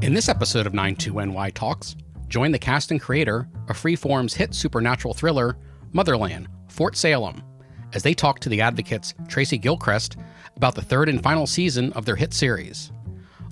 In this episode of 92NY Talks, join the cast and creator of Freeform's hit supernatural thriller, Motherland, Fort Salem, as they talk to the Advocate's Tracy Gilchrist about the third and final season of their hit series.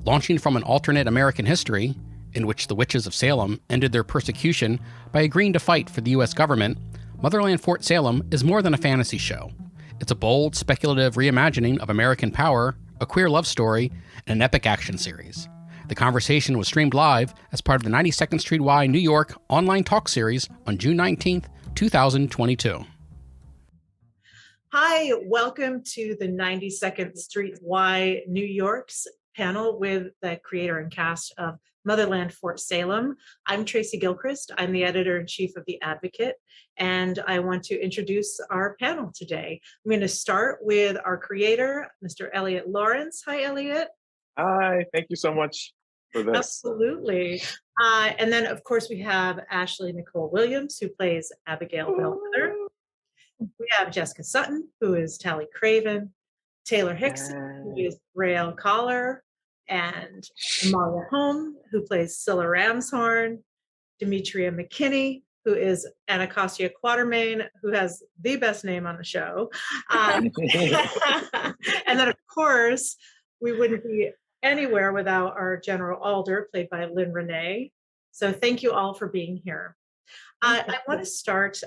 Launching from an alternate American history, in which the witches of Salem ended their persecution by agreeing to fight for the U.S. government, Motherland Fort Salem is more than a fantasy show. It's a bold, speculative reimagining of American power, a queer love story, and an epic action series. The conversation was streamed live as part of the 92nd Street Y New York online talk series on June 19th, 2022. Hi, welcome to the 92nd Street Y New York's panel with the creator and cast of Motherland Fort Salem. I'm Tracy Gilchrist. I'm the editor-in-chief of The Advocate, and I want to introduce our panel today. I'm going to start with our creator, Mr. Eliot Laurence. Hi, Eliot. Hi, thank you so much for this. Absolutely. And then, of course, we have Ashley Nicole Williams, who plays Abigail Bellwether. We have Jessica Sutton, who is Tally Craven, Taylor Hickson, who is Rael Collar, and Amalia Holm, who plays Scylla Ramshorn, Demetria McKinney, who is Anacostia Quatermain, who has the best name on the show. And then, of course, we wouldn't be anywhere without our General Alder, played by Lyne Renée. So thank you all for being here. I want to start,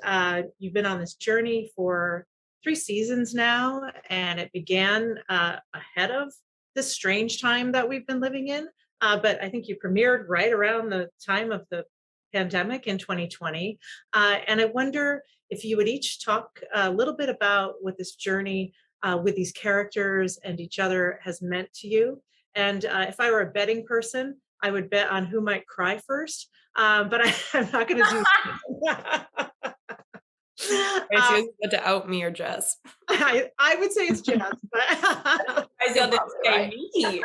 you've been on this journey for 3 seasons now, and it began ahead of this strange time that we've been living in. But I think you premiered right around the time of the pandemic in 2020. And I wonder if you would each talk a little bit about what this journey with these characters and each other has meant to you. And if I were a betting person, I would bet on who might cry first. But I'm not going to do that. Tracy was about to out me or Jess. I would say it's Jess, but I didn't say me.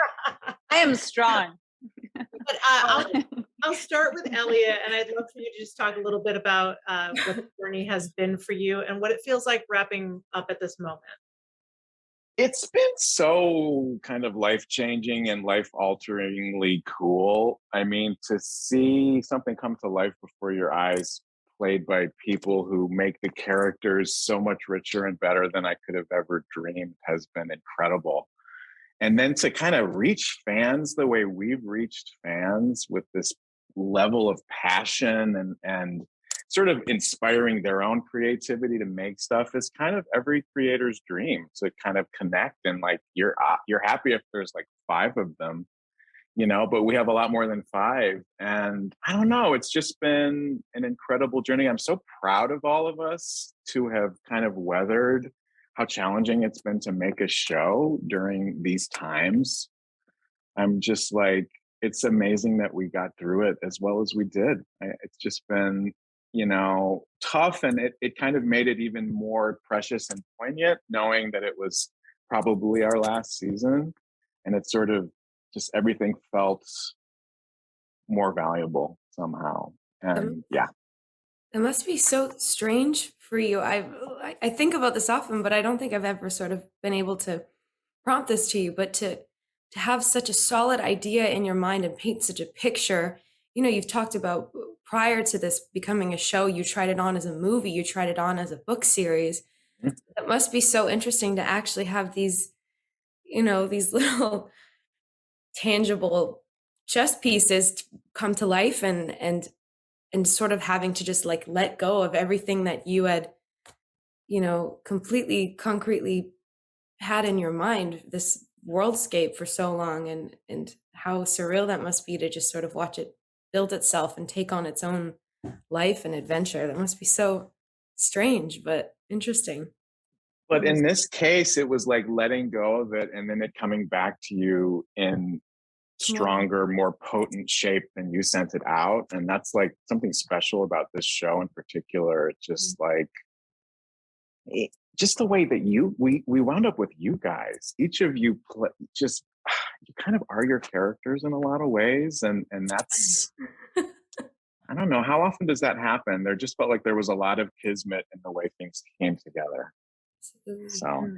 I am strong. But I'll start with Eliot, and I'd love for you to just talk a little bit about what the journey has been for you and what it feels like wrapping up at this moment. It's been so kind of life-changing and life-alteringly cool. I mean, to see something come to life before your eyes, played by people who make the characters so much richer and better than I could have ever dreamed, has been incredible. And then to kind of reach fans the way we've reached fans with this level of passion and sort of inspiring their own creativity to make stuff is kind of every creator's dream, to kind of connect. And like, you're happy if there's like 5 of them, you know, but we have a lot more than 5. And I don't know, it's just been an incredible journey. I'm so proud of all of us to have kind of weathered how challenging it's been to make a show during these times. I'm just like, it's amazing that we got through it as well as we did. It's just been, you know, tough, and it kind of made it even more precious and poignant knowing that it was probably our last season, and it sort of just everything felt more valuable somehow. And yeah. It must be so strange for you. I think about this often, but I don't think I've ever sort of been able to prompt this to you, but to have such a solid idea in your mind and paint such a picture. You know, you've talked about prior to this becoming a show, you tried it on as a movie, you tried it on as a book series. It must be so interesting to actually have these, you know, these little tangible chess pieces come to life and sort of having to just like let go of everything that you had, you know, completely concretely had in your mind, this worldscape for so long, and how surreal that must be to just sort of watch it build itself and take on its own life and adventure. That must be so strange, but interesting. But in this case, it was like letting go of it and then it coming back to you in stronger, more potent shape than you sent it out. And that's like something special about this show in particular. It's just like, just the way that we wound up with you guys. Each of you just, you kind of are your characters in a lot of ways. And that's, I don't know, how often does that happen? There just felt like there was a lot of kismet in the way things came together. So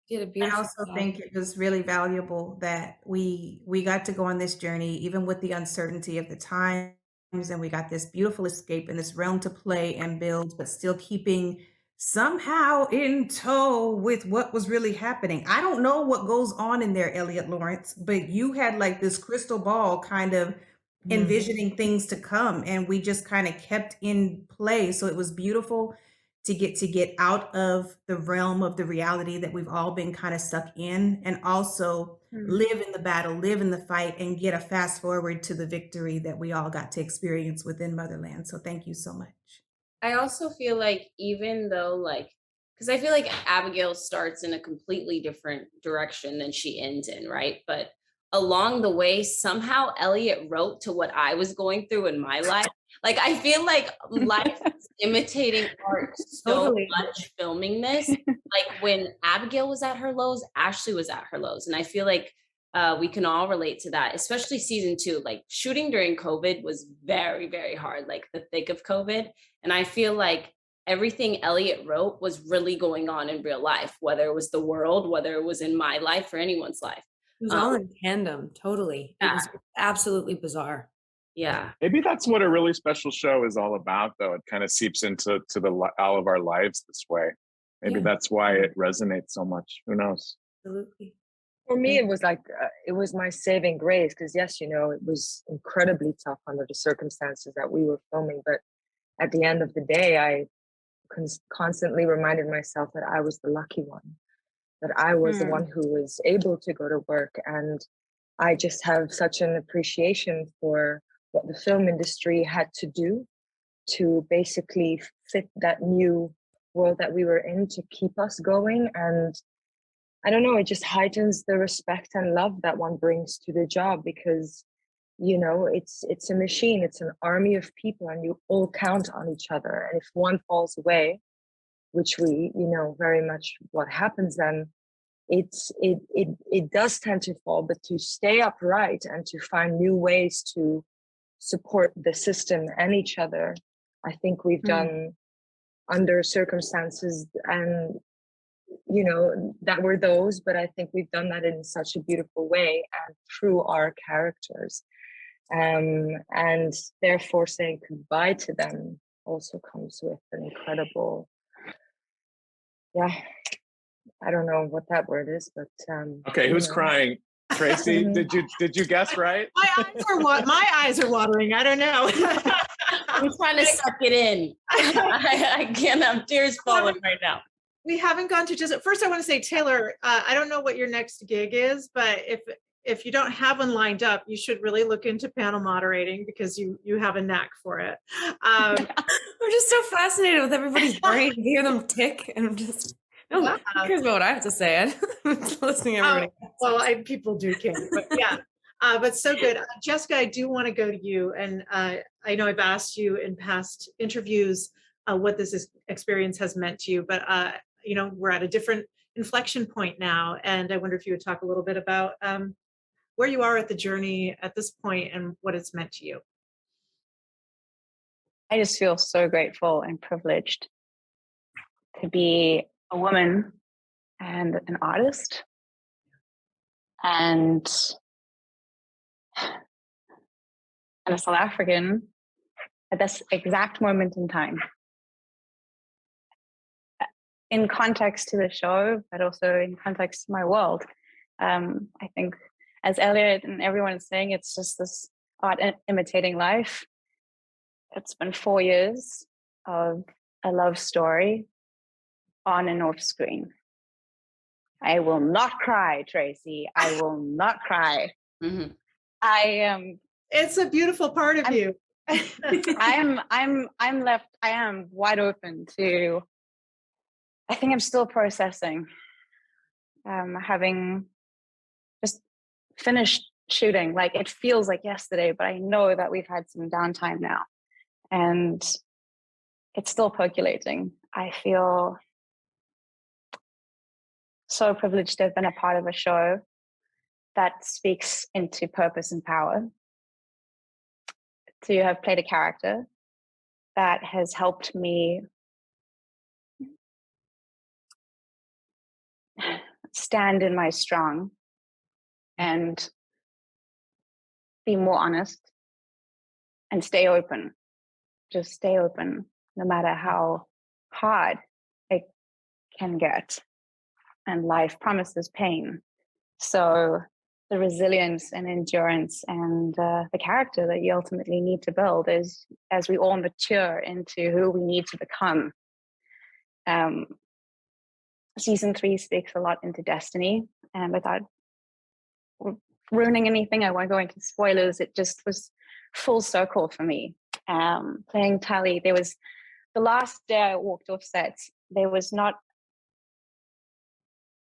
You did a I beautiful also job. think it was really valuable that we got to go on this journey, even with the uncertainty of the times, and we got this beautiful escape in this realm to play and build, but still keeping somehow in tow with what was really happening. I don't know what goes on in there, Eliot Laurence, but you had like this crystal ball kind of envisioning things to come, and we just kind of kept in play. So it was beautiful to get out of the realm of the reality that we've all been kind of stuck in, and also live in the battle, live in the fight, and get a fast forward to the victory that we all got to experience within Motherland. So thank you so much. I also feel like even though because I feel like Abigail starts in a completely different direction than she ends in, right? But along the way, somehow Eliot wrote to what I was going through in my life. Like I feel like life is imitating art so Totally. much filming this. Like when Abigail was at her lows, Ashley was at her lows. And I feel like we can all relate to that, especially season 2. Like shooting during COVID was very, very hard, like the thick of COVID. And I feel like everything Eliot wrote was really going on in real life, whether it was the world, whether it was in my life or anyone's life. It was all in tandem, totally. It was absolutely bizarre. Yeah. Maybe that's what a really special show is all about, though. It kind of seeps into all of our lives this way. Maybe that's why it resonates so much. Who knows? Absolutely. For me, it was like, it was my saving grace, because yes, it was incredibly tough under the circumstances that we were filming. But at the end of the day, I constantly reminded myself that I was the lucky one, that I was the one who was able to go to work. And I just have such an appreciation for what the film industry had to do to basically fit that new world that we were in to keep us going. And I don't know, it just heightens the respect and love that one brings to the job, because it's a machine, it's an army of people, and you all count on each other. And if one falls away, which we very much what happens, then it does tend to fall. But to stay upright and to find new ways to support the system and each other, I think we've done under circumstances and that were those, but I think we've done that in such a beautiful way and through our characters. And therefore saying goodbye to them also comes with an incredible, I don't know what that word is, but okay, who's crying? Tracy, did you guess right? My eyes are watering. I don't know. I'm trying to suck it in. I can't have tears falling right now. We haven't gone to just first. I want to say, Taylor, I don't know what your next gig is, but if you don't have one lined up, you should really look into panel moderating, because you have a knack for it. I'm just so fascinated with everybody's brain. You hear them tick, and I'm just who cares about what I have to say? I'm just listening to everybody. Well, people do care, but yeah. But so good. Jessica, I do want to go to you. And I know I've asked you in past interviews what this experience has meant to you, but we're at a different inflection point now. And I wonder if you would talk a little bit about where you are at the journey at this point and what it's meant to you. I just feel so grateful and privileged to be a woman and an artist and a South African at this exact moment in time. In context to the show, but also in context to my world. I think, as Eliot and everyone is saying, it's just this art imitating life. It's been 4 years of a love story on and off screen. I will not cry, Tracy. I will not cry. Mm-hmm. It's a beautiful part of you. I am wide open to. I think I'm still processing. Having just finished shooting, like it feels like yesterday, but I know that we've had some downtime now, and it's still percolating. I feel so privileged to have been a part of a show that speaks into purpose and power, to have played a character that has helped me stand in my strong and be more honest and stay open. Just stay open, no matter how hard it can get. And life promises pain. So the resilience and endurance and the character that you ultimately need to build is as we all mature into who we need to become. Season 3 speaks a lot into destiny, and without ruining anything, I won't go into spoilers. It just was full circle for me. Playing Tally, there was the last day I walked off set, there was not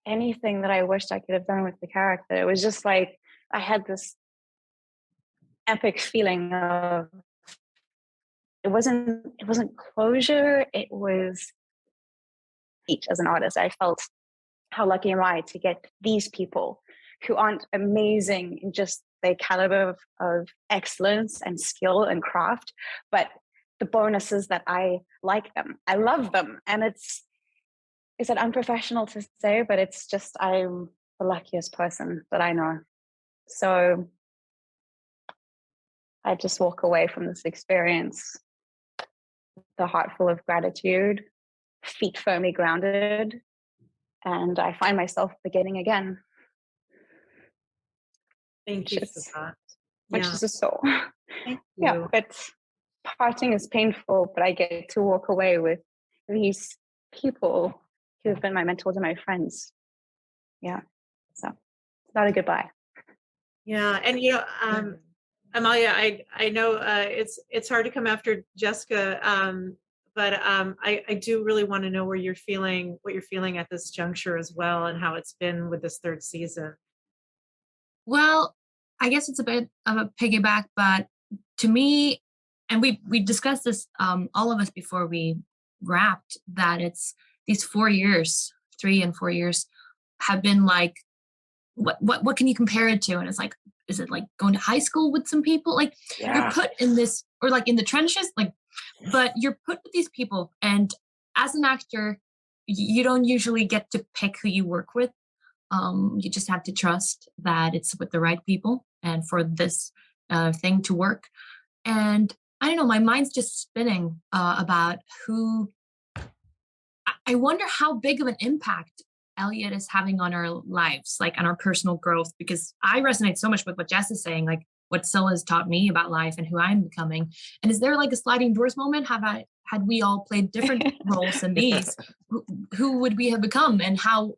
anything that I wished I could have done with the character. It was just like I had this epic feeling of it wasn't closure, it was each as an artist. I felt how lucky am I to get these people who aren't amazing in just their caliber of excellence and skill and craft, but the bonus is that I like them, I love them, and it's it unprofessional to say, but it's just I'm the luckiest person that I know. So I just walk away from this experience with a heart full of gratitude, feet firmly grounded, and I find myself beginning again. Thank you for that. Which is a soul. Thank Yeah, you. but parting is painful, but I get to walk away with these people who have been my mentors and my friends. Yeah, so it's not a goodbye. Yeah, and Amalia, I know it's hard to come after Jessica, but I do really want to know what you're feeling at this juncture as well, and how it's been with this third season. Well, I guess it's a bit of a piggyback, but to me, and we discussed this, all of us before we wrapped, that it's these 4 years, 3 and 4 years, have been like, what can you compare it to? And it's like, is it like going to high school with some people? Like you're put in this, or like in the trenches, like, but you're put with these people. And as an actor, you don't usually get to pick who you work with. You just have to trust that it's with the right people and for this thing to work. And I don't know, my mind's just spinning about who. I wonder how big of an impact Eliot is having on our lives, like on our personal growth, because I resonate so much with what Jess is saying, like what Scylla has taught me about life and who I'm becoming. And is there like a sliding doors moment? Had we all played different roles than these, who would we have become? And how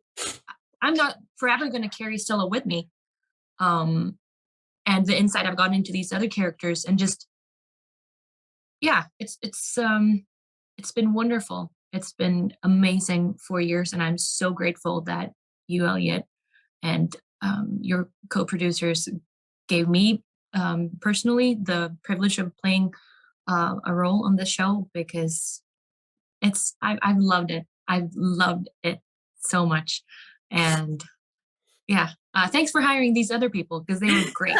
I'm not forever going to carry Scylla with me. And the insight I've gotten into these other characters, and just, yeah, it's been wonderful. It's been amazing 4 years, and I'm so grateful that you, Eliot, and your co-producers gave me personally the privilege of playing a role on this show, because I've loved it. I've loved it so much. And yeah, thanks for hiring these other people, because they were great.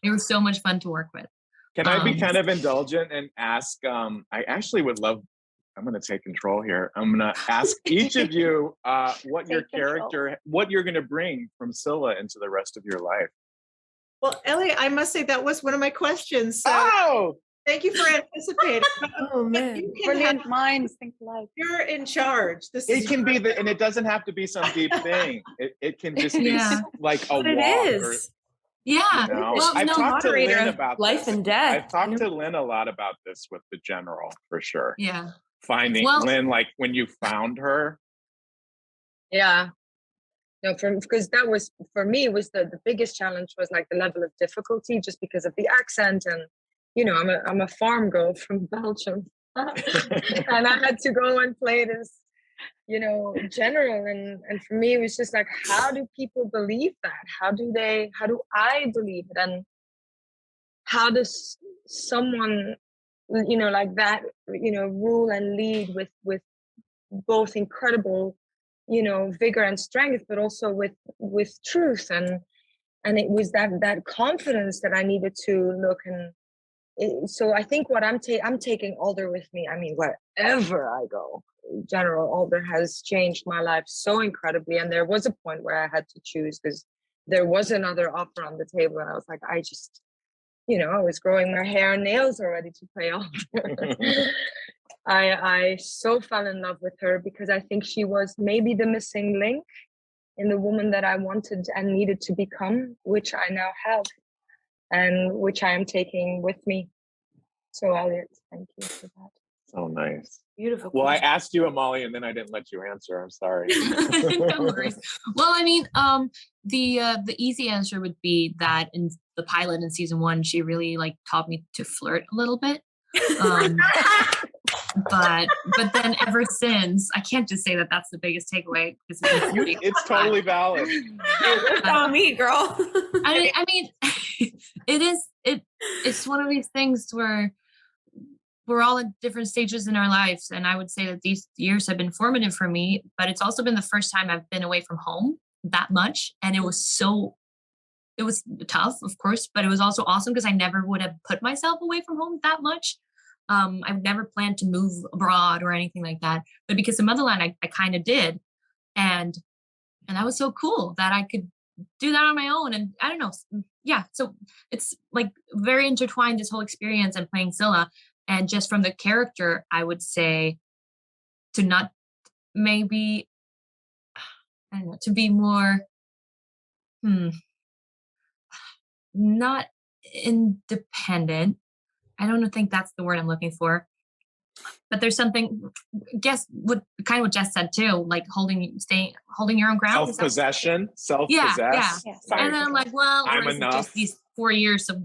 They were so much fun to work with. Can I be kind of indulgent and ask, I actually would love, I'm going to take control here. I'm going to ask each of you what your character, what you're going to bring from Scylla into the rest of your life. Well, Eliot, I must say that was one of my questions. So thank you for anticipating. Oh man, brilliant minds think alike. You're in charge. It can be and it doesn't have to be some deep thing. It can just be like a walk. It is. Yeah. You know? Well, I've talked to moderator Lynn of about life this. and death. I've talked to Lynn a lot about this with the general, for sure. Yeah. Finding Lynn, like when you found her. Yeah. No, because that was, for me, was the biggest challenge was like the level of difficulty, just because of the accent, and you know, I'm a farm girl from Belgium, and I had to go and play this, you know, general, and for me it was just like, how do people believe that? How do I believe it? And how does someone, you know, like that, you know, rule and lead with both incredible, you know, vigor and strength, but also with truth, and it was that confidence that I needed to look. And so I think what I'm taking Alder with me. I mean, wherever I go, General Alder has changed my life so incredibly. And there was a point where I had to choose because there was another offer on the table. And I was like, I just, I was growing my hair and nails already to play Alder. I so fell in love with her because I think she was maybe the missing link in the woman that I wanted and needed to become, which I now have and which I am taking with me. So Eliot, thank you for that. So nice. Beautiful. Well, I question. asked you, Amalia, and then I didn't let you answer. I'm sorry. No worries. Well, I mean, the easy answer would be that in the pilot in season 1, she really like taught me to flirt a little bit. But then ever since, I can't just say that that's the biggest takeaway because It's totally valid. It's on me, girl. I mean, it's one of these things where we're all at different stages in our lives. And I would say that these years have been formative for me, but it's also been the first time I've been away from home that much. And it was tough, of course, but it was also awesome because I never would have put myself away from home that much. I've never planned to move abroad or anything like that. But because of Motherland, I kind of did. And that was so cool that I could do that on my own. And I don't know. Yeah. So it's like very intertwined, this whole experience and playing Scylla. And just from the character, I would say to not maybe, I don't know, to be more, not independent. I don't think that's the word I'm looking for. But there's something, guess what Jess said too, like holding your own ground. Self-possession, self-possessed. Yeah. And then I'm like, well, I'm or is it enough. just these 4 years of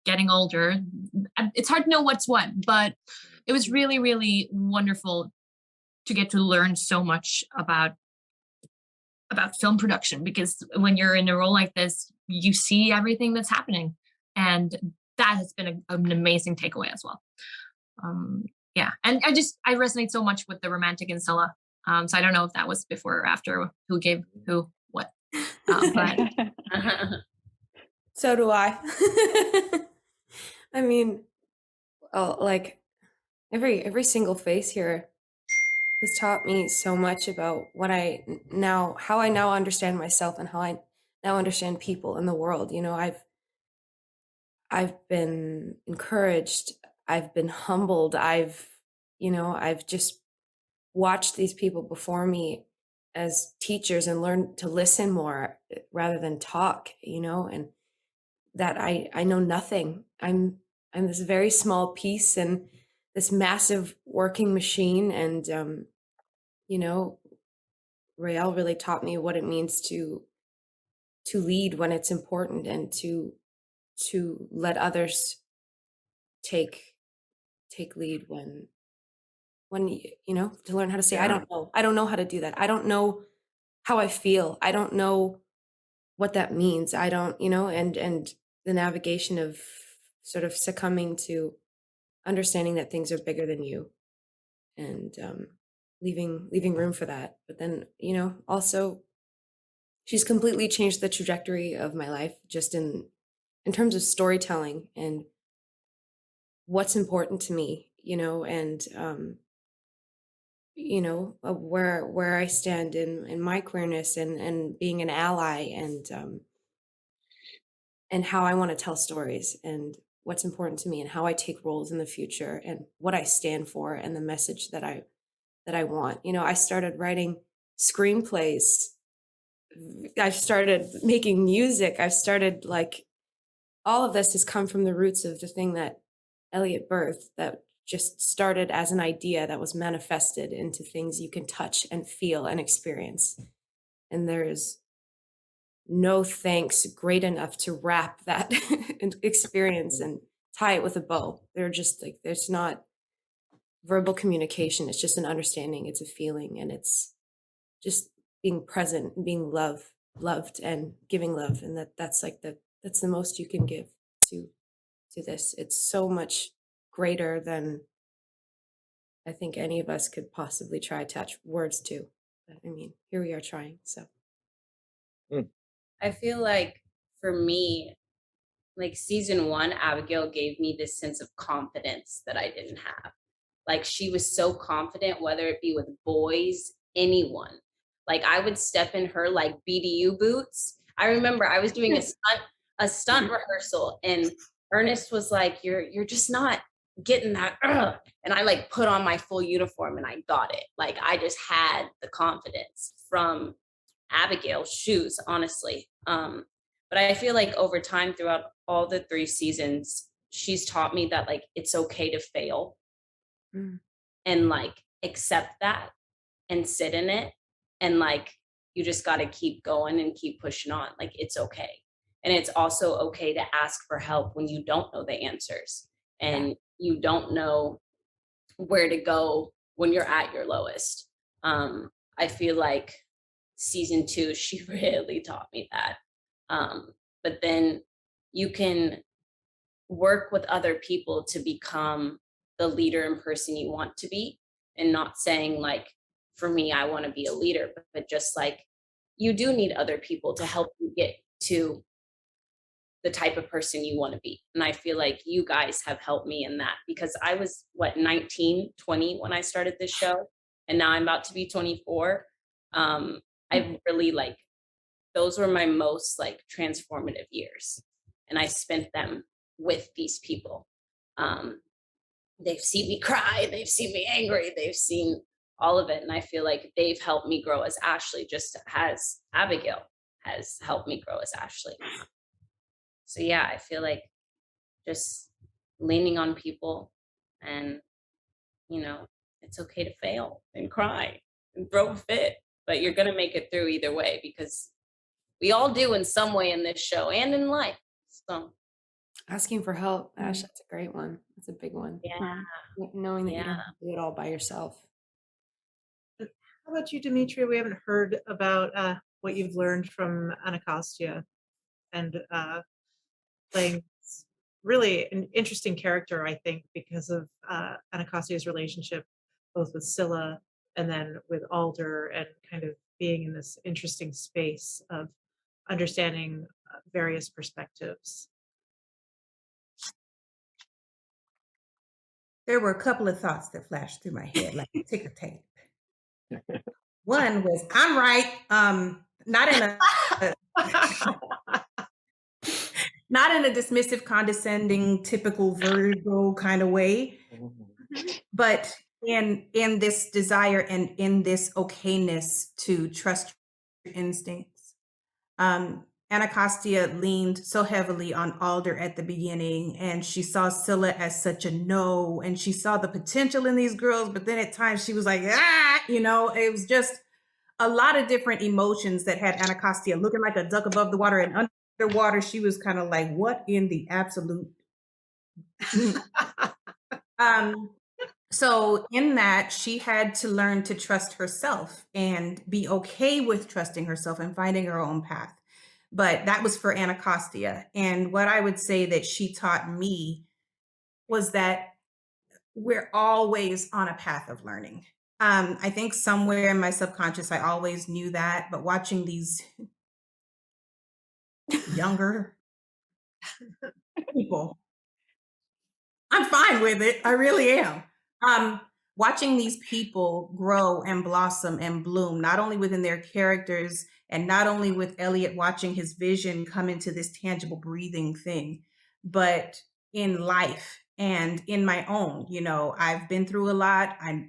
getting older? It's hard to know what's what, but it was really, really wonderful to get to learn so much about film production, because when you're in a role like this, you see everything that's happening, and that has been an amazing takeaway as well. Yeah, and I resonate so much with the romantic in Scylla. So I don't know if that was before or after who gave who what, but So do I. I mean, like every single face here has taught me so much about how I now understand myself and how I now understand people in the world. I've been encouraged. I've been humbled. I've just watched these people before me as teachers and learned to listen more rather than talk, and that I know nothing. I'm this very small piece in this massive working machine. And, Rael really taught me what it means to lead when it's important, and to let others take lead when to learn how to say, I don't know how to do that. I don't know how I feel. I don't know what that means. I don't, and the navigation of sort of succumbing to understanding that things are bigger than you, and leaving room for that. But then, also she's completely changed the trajectory of my life, just in terms of storytelling and what's important to me, and where I stand in my queerness, and being an ally, and how I want to tell stories, and what's important to me, and how I take roles in the future, and what I stand for, and the message that I want. I started writing screenplays. I've started making music. I've started, like, all of this has come from the roots of the thing that Eliot birthed, that just started as an idea that was manifested into things you can touch and feel and experience. And there is no thanks great enough to wrap that experience and tie it with a bow. They're just like, there's not verbal communication. It's just an understanding. It's a feeling, and it's just being present and being loved and giving love. And that's the most you can give to this. It's so much greater than I think any of us could possibly try to attach words to. But I mean, here we are trying. So I feel like for me, like season 1, Abigail gave me this sense of confidence that I didn't have. Like she was so confident, whether it be with boys, anyone. Like I would step in her like BDU boots. I remember I was doing a stunt rehearsal, and Ernest was like, you're just not getting that. And I like put on my full uniform and I got it. Like I just had the confidence from Abigail's shoes, honestly. But I feel like over time, throughout all the 3 seasons, she's taught me that like it's okay to fail and like accept that and sit in it, and like you just got to keep going and keep pushing on. Like it's okay. And it's also okay to ask for help when you don't know the answers and you don't know where to go when you're at your lowest. I feel like season 2, she really taught me that. But then you can work with other people to become the leader and person you want to be, and not saying like, for me, I want to be a leader, but just like you do need other people to help you get to the type of person you want to be. And I feel like you guys have helped me in that, because I was 19, 20 when I started this show, and now I'm about to be 24. I really like, those were my most like transformative years, and I spent them with these people. They've seen me cry, they've seen me angry, they've seen all of it. And I feel like they've helped me grow as Ashley, just as Abigail has helped me grow as Ashley. So yeah, I feel like just leaning on people, and it's okay to fail and cry and throw a fit, but you're gonna make it through either way, because we all do in some way in this show and in life. So Asking for help, Ash, that's a great one. That's a big one. yeah. Knowing that you don't have to do it all by yourself. How about you, Demetria? We haven't heard about what you've learned from Anacostia and playing really an interesting character, I think, because of Anacostia's relationship both with Scylla and then with Alder, and kind of being in this interesting space of understanding various perspectives. There were a couple of thoughts that flashed through my head like a ticker tape. One was, I'm right. Not in a dismissive, condescending, typical Virgo kind of way, but in this desire and in this okayness to trust your instincts. Anacostia leaned so heavily on Alder at the beginning, and she saw Scylla as such a no, and she saw the potential in these girls, but then at times she was like, it was just a lot of different emotions that had Anacostia looking like a duck above the water, and underwater she was kind of like, what in the absolute? So in that, she had to learn to trust herself and be okay with trusting herself and finding her own path. But that was for Anacostia. And what I would say that she taught me was that we're always on a path of learning. I think somewhere in my subconscious, I always knew that, but watching these younger people, I'm fine with it. I really am. Watching these people grow and blossom and bloom, not only within their characters, and not only with Eliot watching his vision come into this tangible breathing thing, but in life and in my own. I've been through a lot. I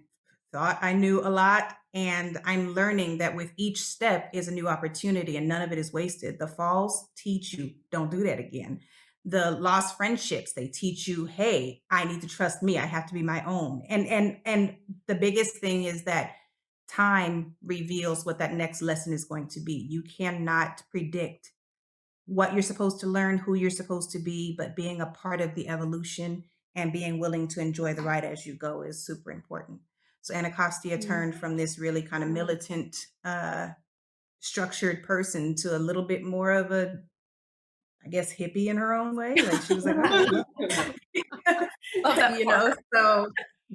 thought I knew a lot, and I'm learning that with each step is a new opportunity, and none of it is wasted. The falls teach you, don't do that again. The lost friendships, they teach you, hey, I need to trust me. I have to be my own. And the biggest thing is that time reveals what that next lesson is going to be. You cannot predict what you're supposed to learn, who you're supposed to be, but being a part of the evolution and being willing to enjoy the ride as you go is super important. So Anacostia turned from this really kind of militant, structured person to a little bit more of a, I guess, hippie in her own way. Like she was like,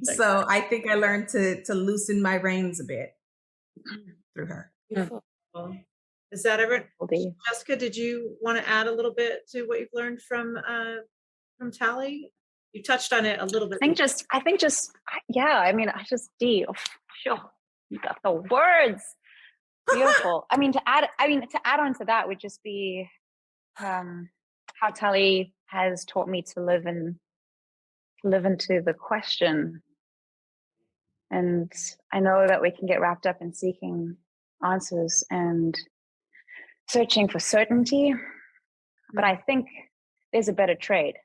so I think I learned to loosen my reins a bit through her. Beautiful. Is that ever, Jessica, did you want to add a little bit to what you've learned from Tally? you touched on it a little bit. Yeah, I mean, Dee, sure, you got the words. Beautiful. I mean, to add on to that would just be how Tally has taught me to live into the question. And I know that we can get wrapped up in seeking answers and searching for certainty, but I think there's a better trade.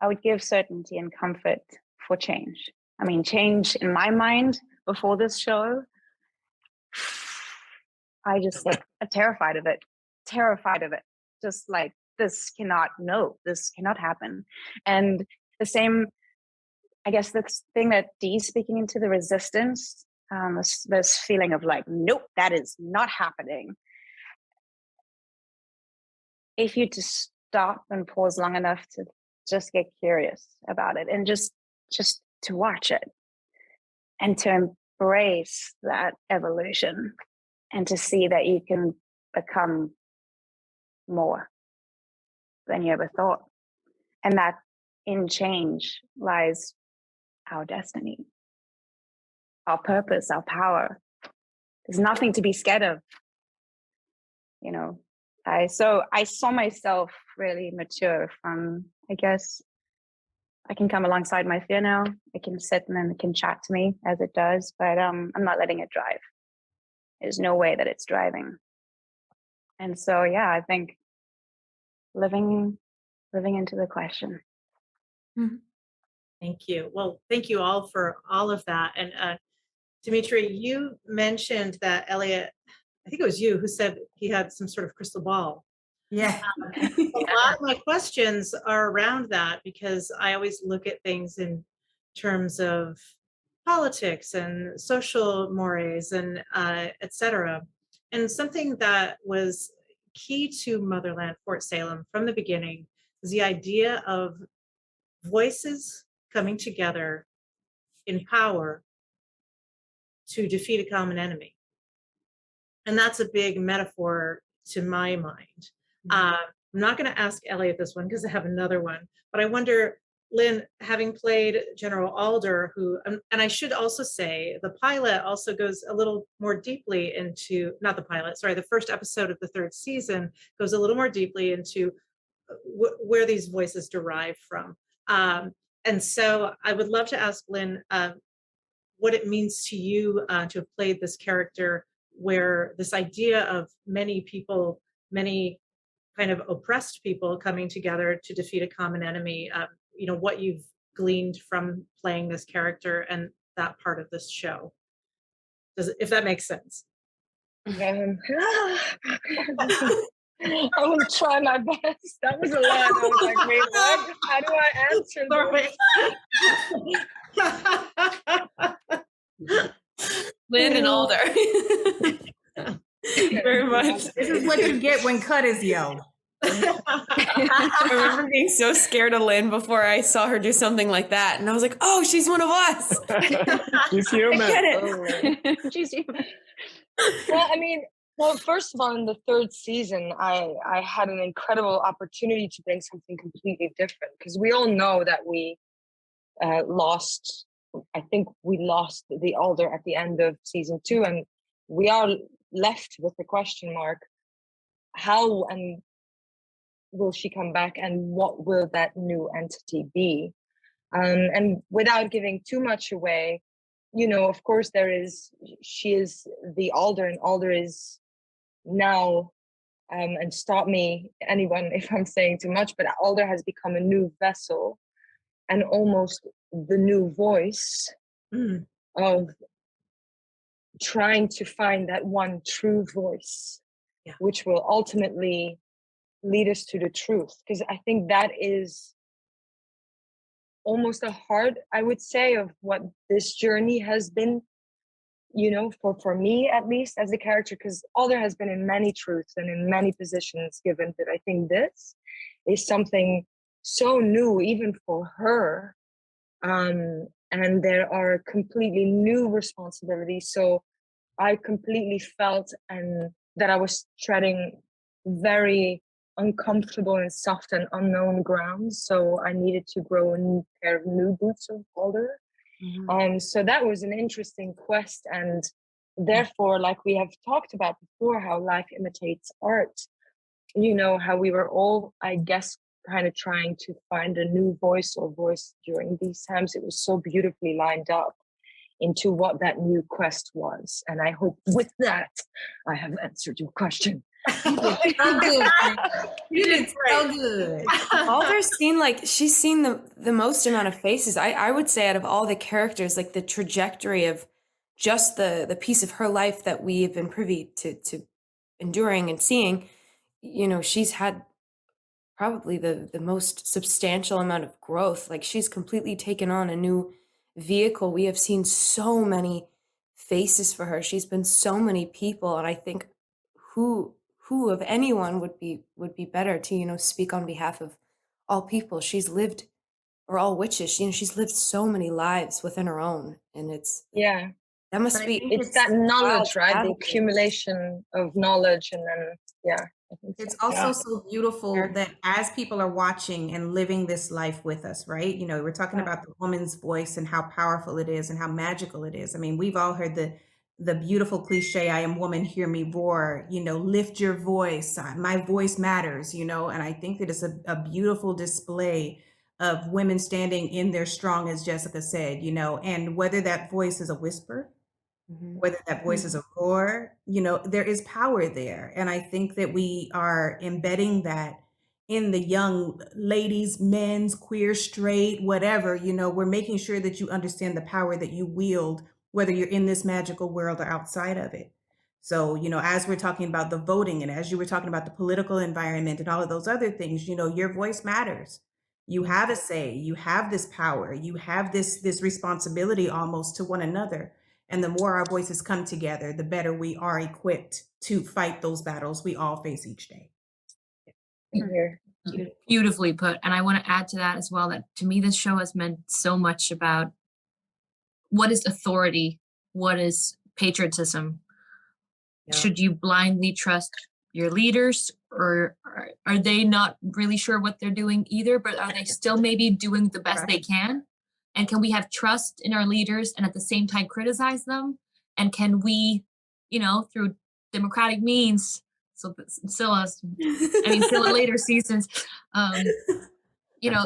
I would give certainty and comfort for change. I mean, change in my mind before this show, I just like I'm terrified of it. Just like this cannot happen. And the same, I guess the thing that Dee's speaking into, the resistance, this feeling of like, nope, that is not happening. If you just stop and pause long enough to just get curious about it and just to watch it and to embrace that evolution and to see that you can become more than you ever thought. And that in change lies our destiny, our purpose, our power. There's nothing to be scared of. You know, I saw myself really mature from, I guess, I can come alongside my fear now. I can sit and then it can chat to me as it does, but I'm not letting it drive. There's no way that it's driving. And so, yeah, I think living into the question. Mm-hmm. Thank you. Well, thank you all for all of that. And Demetria, you mentioned that Eliot, I think it was you who said he had some sort of crystal ball. Yeah. A lot of my questions are around that because I always look at things in terms of politics and social mores and et cetera. And something that was key to Motherland, Fort Salem from the beginning is the idea of voices coming together in power to defeat a common enemy. And that's a big metaphor to my mind. I'm not going to ask Eliot this one because I have another one, but I wonder, Lynn, having played General Alder, who, and I should also say, the pilot also goes a little more deeply into, not the pilot, sorry, the first episode of the third season goes a little more deeply into where these voices derive from. And so I would love to ask Lynn what it means to you to have played this character where this idea of many people, many kind of oppressed people coming together to defeat a common enemy, you know, what you've gleaned from playing this character and that part of this show. If that makes sense. I will try my best. That was a lot. I was like, wait, what? How do I answer this? Lynn and Alder. Very much. This is what you get when cut is yelled. I remember being so scared of Lynn before I saw her do something like that. And I was like, oh, she's one of us. She's human. I get it. She's human. Well, first of all, in the third season, I had an incredible opportunity to bring something completely different because we all know that we lost. I think we lost the Alder at the end of season 2, and we are left with the question mark: how and will she come back, and what will that new entity be? And without giving too much away, you know, of course, she is the Alder, and Alder is now, and stop me, anyone, if I'm saying too much, but Alder has become a new vessel and almost the new voice of trying to find that one true voice, which will ultimately lead us to the truth. Because I think that is almost a heart, I would say, of what this journey has been, you know, for me, at least as a character, because Alder has been in many truths and in many positions given, but I think this is something so new, even for her. And there are completely new responsibilities. So I completely felt that I was treading very uncomfortable and soft and unknown ground. So I needed to grow a new pair of new boots of Boulder. So that was an interesting quest. And therefore, like we have talked about before, how life imitates art, you know, how we were all, I guess, kind of trying to find a new voice or voice during these times. It was so beautifully lined up into what that new quest was. And I hope with that, I have answered your question. So good. You did so good. Alder's seen, like, she's seen the most amount of faces. I would say out of all the characters, like the trajectory of just the piece of her life that we've been privy to enduring and seeing, you know, she's had probably the most substantial amount of growth. Like, she's completely taken on a new vehicle. We have seen so many faces for her. She's been so many people, and I think who of anyone would be better to, you know, speak on behalf of all people. She's lived, or all witches, you know, she's lived so many lives within her own, and that must be, it's that knowledge, right? The accumulation of knowledge, and then it's also so beautiful that as people are watching and living this life with us, right? You know, we're talking about the woman's voice and how powerful it is and how magical it is. I mean, we've all heard the beautiful cliche, I am woman, hear me roar, you know, lift your voice, my voice matters, you know, and I think that it's a beautiful display of women standing in their strong, as Jessica said, you know, and whether that voice is a whisper, whether that voice is a roar, you know, there is power there. And I think that we are embedding that in the young ladies, men's, queer, straight, whatever, you know, we're making sure that you understand the power that you wield, whether you're in this magical world or outside of it. So, you know, as we're talking about the voting and as you were talking about the political environment and all of those other things, you know, your voice matters. You have a say, you have this power, you have this responsibility almost to one another. And the more our voices come together, the better we are equipped to fight those battles we all face each day. Beautifully put. And I want to add to that as well, that to me, this show has meant so much about what is authority, what is patriotism. Should you blindly trust your leaders, or are they not really sure what they're doing either, but are they still maybe doing the best they can? And can we have trust in our leaders and at the same time criticize them? And can we, you know, through democratic means, so later seasons, you know,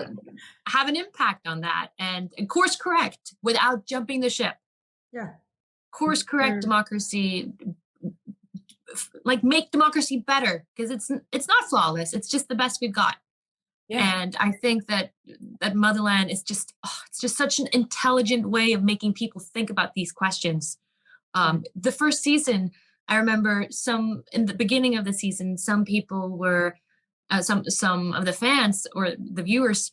have an impact on that and course correct without jumping the ship. Course correct democracy, like make democracy better, because it's not flawless. It's just the best we've got. And I think that Motherland is just, it's just such an intelligent way of making people think about these questions. The first season, I remember in the beginning of the season, some people were, some of the fans or the viewers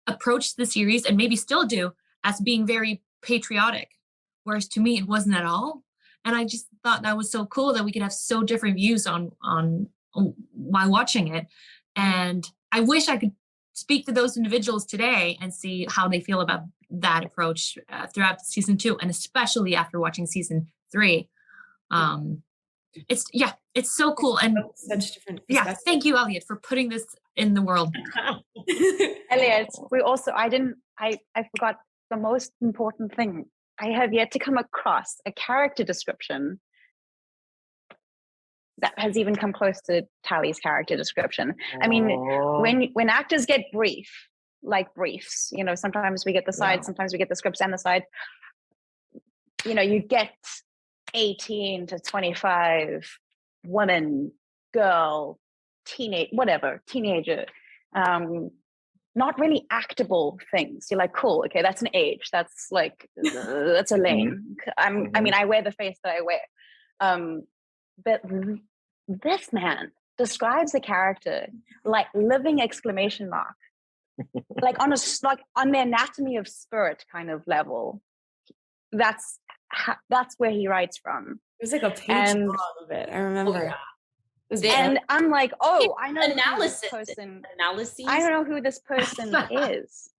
approached the series, and maybe still do, as being very patriotic. Whereas to me, it wasn't at all. And I just thought that was so cool that we could have so different views on while watching it. And I wish I could speak to those individuals today and see how they feel about that approach throughout season 2, and especially after watching season 3. It's so cool. And such different thank you, Eliot, for putting this in the world. Eliot, I forgot the most important thing. I have yet to come across a character description that has even come close to Tally's character description. I mean, when actors get briefs, you know, sometimes we get the side, sometimes we get the scripts and the side. You know, you get 18 to 25 woman, girl, teenager, not really actable things. You're like, cool, okay, that's an age. That's like, that's a lane. I mean, I wear the face that I wear. But this man describes a character like living exclamation mark, like on the anatomy of spirit kind of level. That's where he writes from. It was like a page long of it. I remember. And I'm like, I know analysis. I don't know who this person is.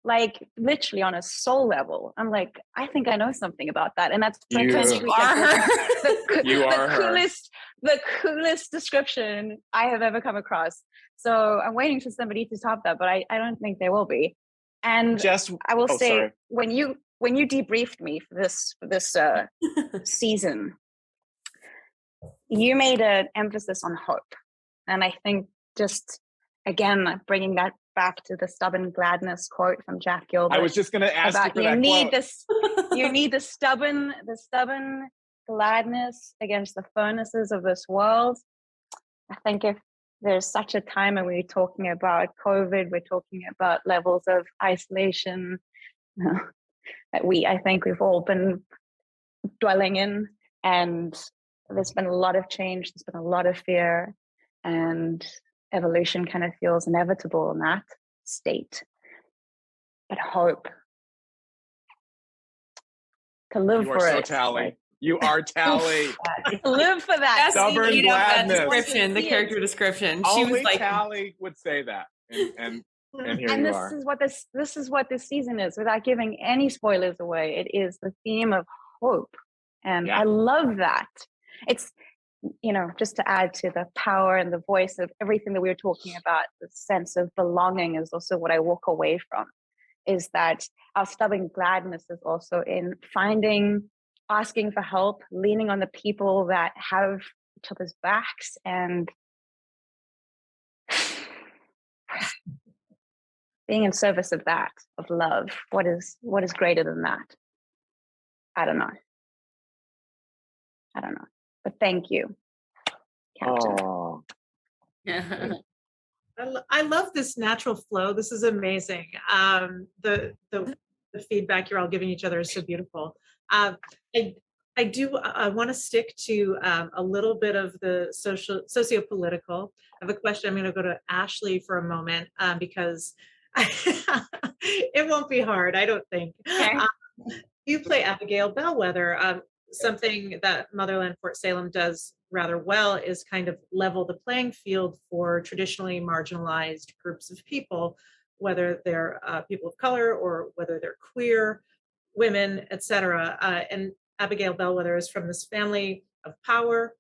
like literally on a soul level. I'm like, I think I know something about that. And that's You potentially are her. You are her. the coolest description I have ever come across. So I'm waiting for somebody to top that, but I don't think there will be. And Just I will say, sorry. when you debriefed me for this season, you made an emphasis on hope. And I think just, again, bringing that back to the stubborn gladness quote from Jack Gilbert. I was just going to ask you about for that quote. You need the stubborn gladness against the furnaces of this world. I think if there's such a time, and we're talking about COVID, we're talking about levels of isolation that I think we've all been dwelling in, and there's been a lot of change, there's been a lot of fear, and evolution kind of feels inevitable in that state. But hope, to live You are for so it. Tally. You are Tally. To live for that. That's the Stubborn eat up that gladness. description, the character description. She Only was like, Tally would say that. And here And you this are. is what this season is, without giving any spoilers away. It is the theme of hope. And Yeah. I love that. It's, just to add to the power and the voice of everything that we were talking about, the sense of belonging is also what I walk away from, is that our stubborn gladness is also in asking for help, leaning on the people that have each other's backs, and being in service of that, of love. What is greater than that? I don't know. But thank you, Captain. Oh, I love this natural flow. This is amazing. The feedback you're all giving each other is so beautiful. I want to stick to a little bit of the socio-political. I have a question. I'm going to go to Ashley for a moment because it won't be hard, I don't think. Okay. You play Abigail Bellwether. Something that Motherland Fort Salem does rather well is kind of level the playing field for traditionally marginalized groups of people, whether they're people of color or whether they're queer, women, etc. And Abigail Bellwether is from this family of power.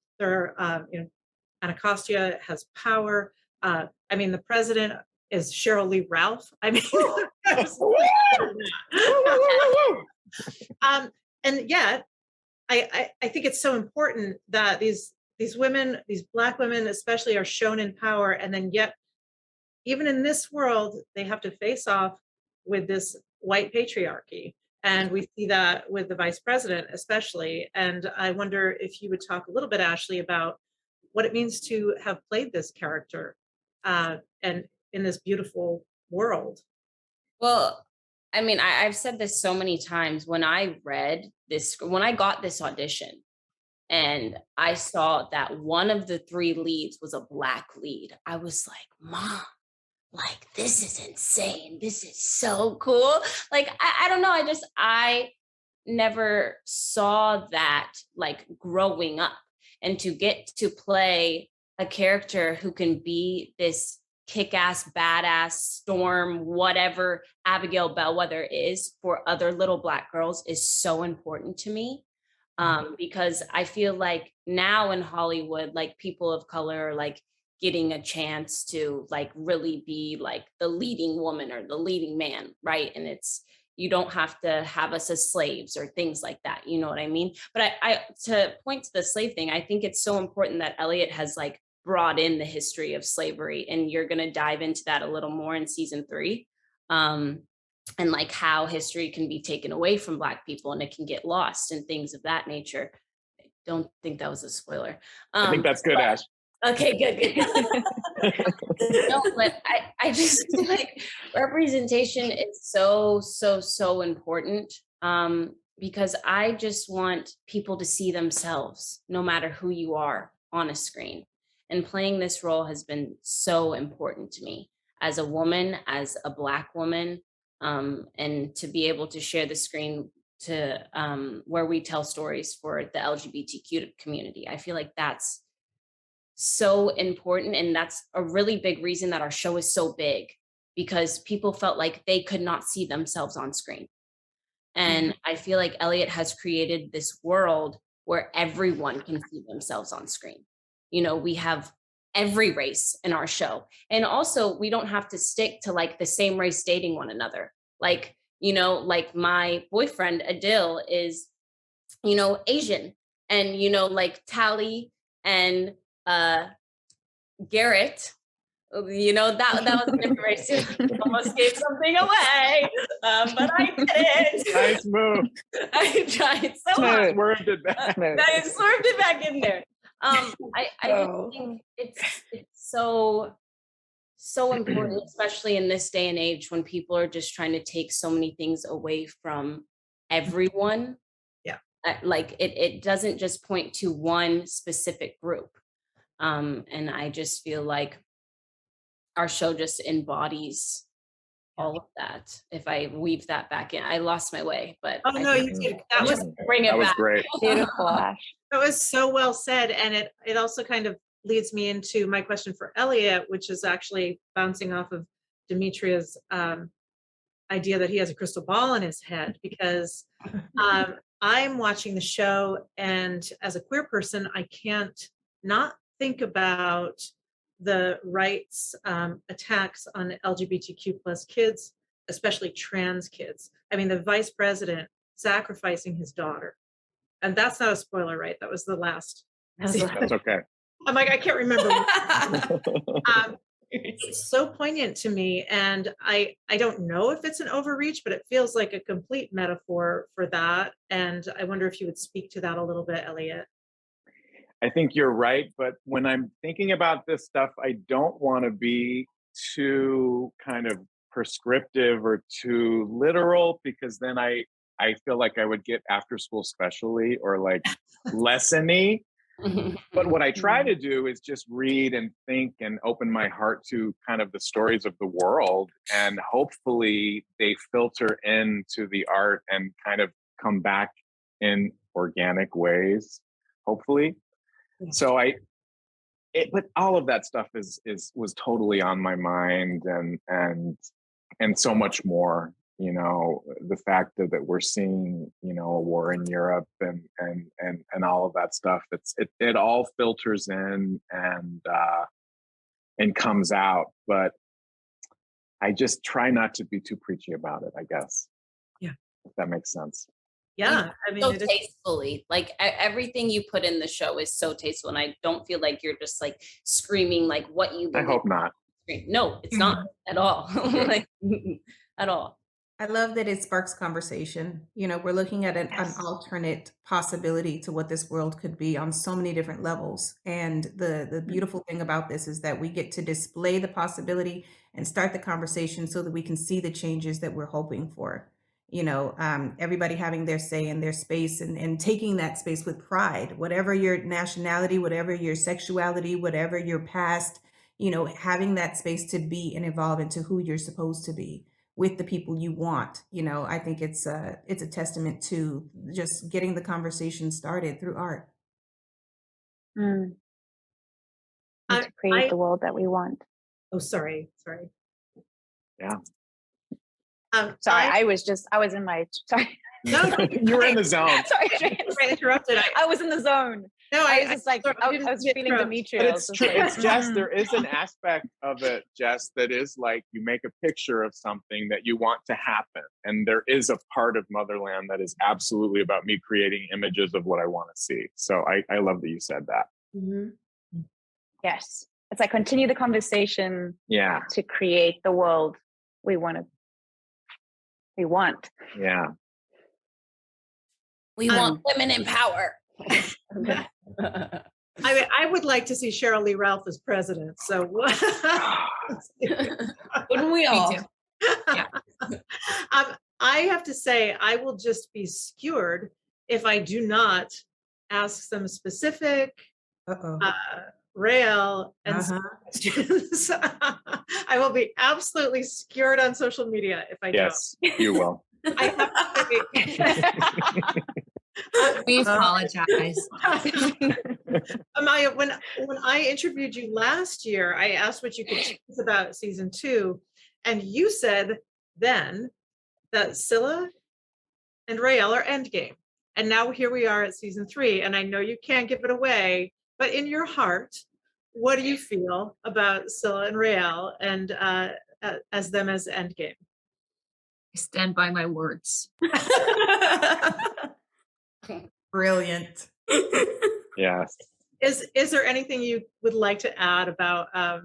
Anacostia has power. The president is Cheryl Lee Ralph. And yet, I think it's so important that these women, these Black women especially, are shown in power, and then yet, even in this world, they have to face off with this white patriarchy. And we see that with the vice president especially. And I wonder if you would talk a little bit, Ashley, about what it means to have played this character and in this beautiful world. Well, I've said this so many times. When I got this audition and I saw that one of the 3 leads was a Black lead, I was like, Mom, this is insane. This is so cool. I don't know. I never saw that growing up, and to get to play a character who can be this kick-ass, badass, storm, whatever Abigail Bellwether is for other little Black girls is so important to me. Because I feel like now in Hollywood, people of color are getting a chance to really be the leading woman or the leading man, right? And you don't have to have us as slaves or things like that, you know what I mean? But I to point to the slave thing, I think it's so important that Eliot has brought in the history of slavery, and you're going to dive into that a little more in season 3, and how history can be taken away from Black people and it can get lost and things of that nature. I don't think that was a spoiler. I think that's good, Ash. Okay, good. No, but I just feel representation is so important, because I just want people to see themselves no matter who you are on a screen. And playing this role has been so important to me as a woman, as a Black woman, and to be able to share the screen to where we tell stories for the LGBTQ community. I feel like that's so important, and that's a really big reason that our show is so big, because people felt like they could not see themselves on screen. And I feel like Eliot has created this world where everyone can see themselves on screen. You know, we have every race in our show. And also we don't have to stick to like the same race dating one another. Like, you know, like my boyfriend Adil is, you know, Asian, and, you know, like Tally and Garrett, you know, that was a different race. Almost gave something away, but I didn't. Nice move. I tried so hard. Swerved it back. I swerved it back in there. I just think it's so important, especially in this day and age when people are just trying to take so many things away from everyone. Yeah. Like it doesn't just point to one specific group. And I just feel like our show just embodies all of that. If I weave that back in, I lost my way, but Oh no, you did. That was bring it That was back. great. Beautiful, Ash. That was so well said. And it also kind of leads me into my question for Eliot, which is actually bouncing off of Demetria's idea that he has a crystal ball in his head, because I'm watching the show, and as a queer person, I can't not think about the rights attacks on LGBTQ plus kids, especially trans kids. I mean, the vice president sacrificing his daughter. And that's not a spoiler, right? That was the last. That's okay. I'm like, I can't remember. It's so poignant to me. And I don't know if it's an overreach, but it feels like a complete metaphor for that. And I wonder if you would speak to that a little bit, Eliot. I think you're right, but when I'm thinking about this stuff, I don't want to be too kind of prescriptive or too literal, because then I feel like I would get after school specially or like lessony. But what I try to do is just read and think and open my heart to kind of the stories of the world, and hopefully they filter into the art and kind of come back in organic ways, hopefully. So but all of that stuff was totally on my mind, and so much more. You know, the fact that we're seeing, you know, a war in Europe and all of that stuff. It all filters in and comes out. But I just try not to be too preachy about it, I guess. Yeah, if that makes sense. Yeah, I mean, so tastefully, like everything you put in the show is so tasteful, and I don't feel like you're just like screaming like what you I hope not. No, it's not at all. Like at all. I love that it sparks conversation. You know, we're looking at an alternate possibility to what this world could be on so many different levels. And the beautiful thing about this is that we get to display the possibility and start the conversation so that we can see the changes that we're hoping for. You know, everybody having their say in their space and taking that space with pride, whatever your nationality, whatever your sexuality, whatever your past, you know, having that space to be and evolve into who you're supposed to be with the people you want. You know, I think it's a testament to just getting the conversation started through art. And to create the world that we want. Oh, sorry. Yeah. Sorry, I was in my, sorry. No, you were in the zone. Sorry, I interrupted. I was in the zone. No, I was just like, I was feeling Demetria. But it's true. It's Jess. There is an aspect of it, Jess, that is like you make a picture of something that you want to happen. And there is a part of Motherland that is absolutely about me creating images of what I want to see. So I love that you said that. Mm-hmm. Yes. It's like continue the conversation to create the world we want. Yeah. We want women in power. I mean, I would like to see Cheryl Lee Ralph as president. So wouldn't we all? Yeah. I have to say, I will just be skewered if I do not ask some specific rail and questions. I will be absolutely skewered on social media if I don't. Yes, you will. I have to we apologize. Amalia, when I interviewed you last year, I asked what you could tell us about season 2, And you said then that Scylla and Raelle are endgame. And now here we are at season 3. And I know you can't give it away, but in your heart, what do you feel about Scylla and Raelle and as them as endgame? I stand by my words. Brilliant. Yes. Is there anything you would like to add about how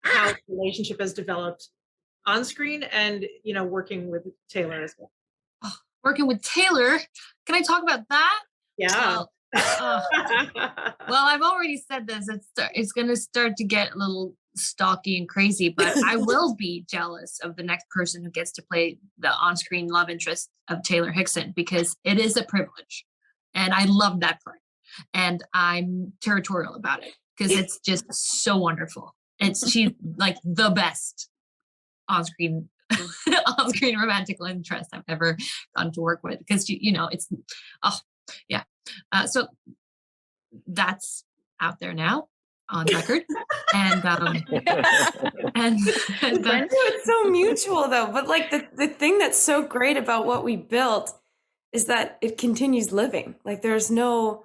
the relationship has developed on screen and, you know, working with Taylor as well? Working with Taylor, can I talk about that? Yeah. Well, I've already said this. It's going to start to get a little stalky and crazy, but I will be jealous of the next person who gets to play the on-screen love interest of Taylor Hickson, because it is a privilege, and I love that part. And I'm territorial about it because it's just so wonderful. She's like the best on-screen romantic interest I've ever gotten to work with, because it's so that's out there now on record. And it's so mutual though. But like the thing that's so great about what we built is that it continues living. Like there's no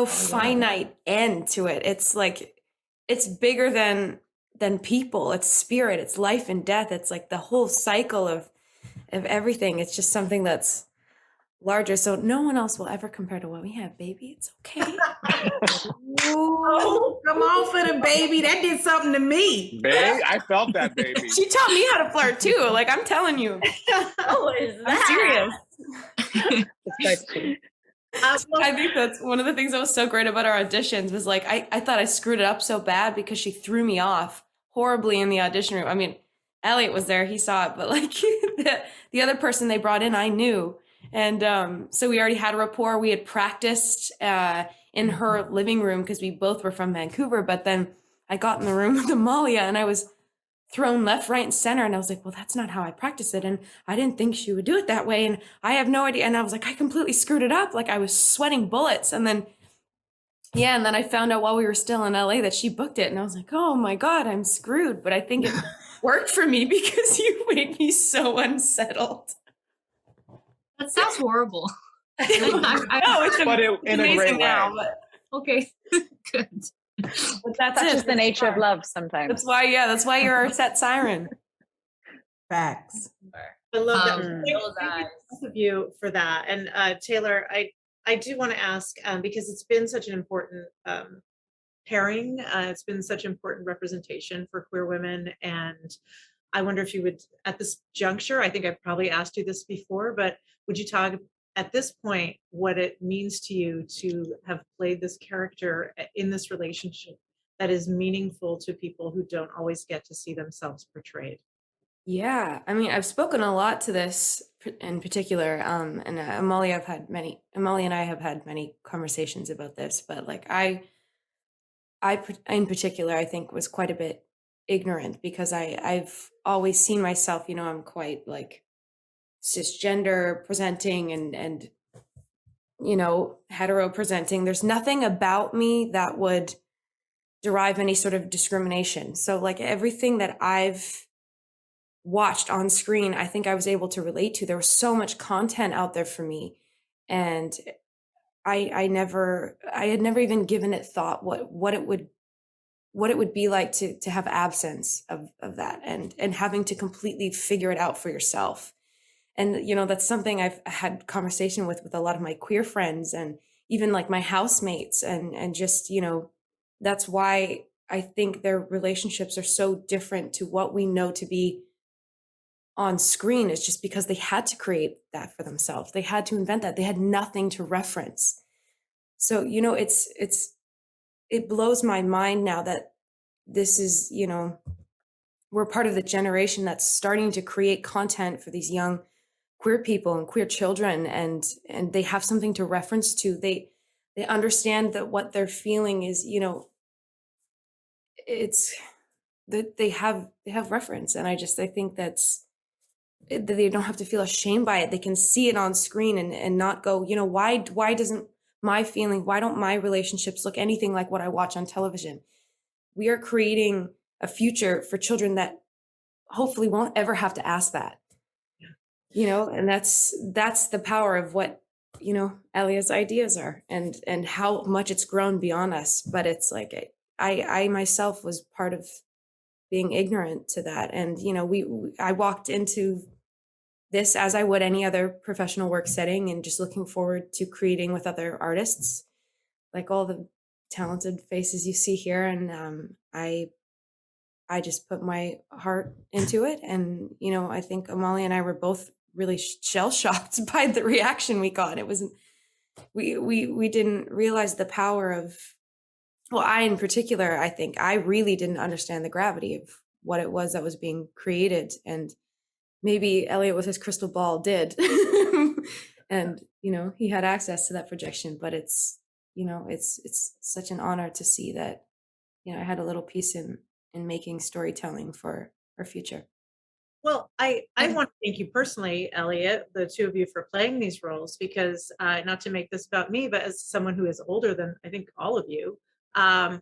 finite end to it. It's like it's bigger than people. It's spirit. It's life and death. It's like the whole cycle of everything. It's just something that's larger. So no one else will ever compare to what we have, baby. It's okay. Oh, come on for the baby. That did something to me. Babe, I felt that, baby. She taught me how to flirt too. Like I'm telling you. Oh, is that? I'm serious. I think that's one of the things that was so great about our auditions was like, I thought I screwed it up so bad because she threw me off horribly in the audition room. I mean, Eliot was there, he saw it, but like the other person they brought in, I knew. And so we already had a rapport. We had practiced in her living room because we both were from Vancouver. But then I got in the room with Amalia and I was thrown left, right, and center. And I was like, well, that's not how I practice it. And I didn't think she would do it that way. And I have no idea. And I was like, I completely screwed it up. Like I was sweating bullets. And then, and then I found out while we were still in LA that she booked it. And I was like, oh my God, I'm screwed. But I think it worked for me because you made me so unsettled. That sounds horrible. No, it's in a great now. way. But okay, good. But that's just the nature of love sometimes. That's why you're our set siren. Facts. I love that. Those Thank you eyes. both of you for that. And Taylor, I do want to ask because it's been such an important pairing. It's been such important representation for queer women, and I wonder if you would, at this juncture, I think I've probably asked you this before, but would you talk at this point what it means to you to have played this character in this relationship that is meaningful to people who don't always get to see themselves portrayed? Yeah, I mean, I've spoken a lot to this in particular, and Amalia and I have had many conversations about this, but like I in particular, I think was quite a bit ignorant because I've always seen myself, I'm quite like cisgender presenting and hetero presenting. There's nothing about me that would derive any sort of discrimination. So like everything that I've watched on screen, I think I was able to relate to. There was so much content out there for me, and I had never even given it thought what it would be like to have absence of that and having to completely figure it out for yourself. And that's something I've had conversation with a lot of my queer friends and even like my housemates and just that's why I think their relationships are so different to what we know to be on screen. Is just because they had to create that for themselves. They had to invent that. They had nothing to reference. So it blows my mind now that this is we're part of the generation that's starting to create content for these young queer people and queer children, and they have something to reference to. They understand that what they're feeling is it's that they have reference, and I think that they don't have to feel ashamed by it. They can see it on screen and not go, why doesn't my feeling, why don't my relationships look anything like what I watch on television? We are creating a future for children that hopefully won't ever have to ask that, you know, and that's the power of what, you know, Elia's ideas are, and how much it's grown beyond us. But it's like, I myself was part of being ignorant to that. And, you know, I walked into this as I would any other professional work setting, and just looking forward to creating with other artists, like all the talented faces you see here. And I just put my heart into it. And, you know, I think Amalia and I were both really shell shocked by the reaction we got. It wasn't, we didn't realize the power of, well, I in particular, I think I really didn't understand the gravity of what it was that was being created. And maybe Eliot with his crystal ball did. And, you know, he had access to that projection, but it's, you know, it's such an honor to see that, you know, I had a little piece in making storytelling for our future. Well, I want to thank you personally, Eliot, the two of you, for playing these roles, because not to make this about me, but as someone who is older than I think all of you, I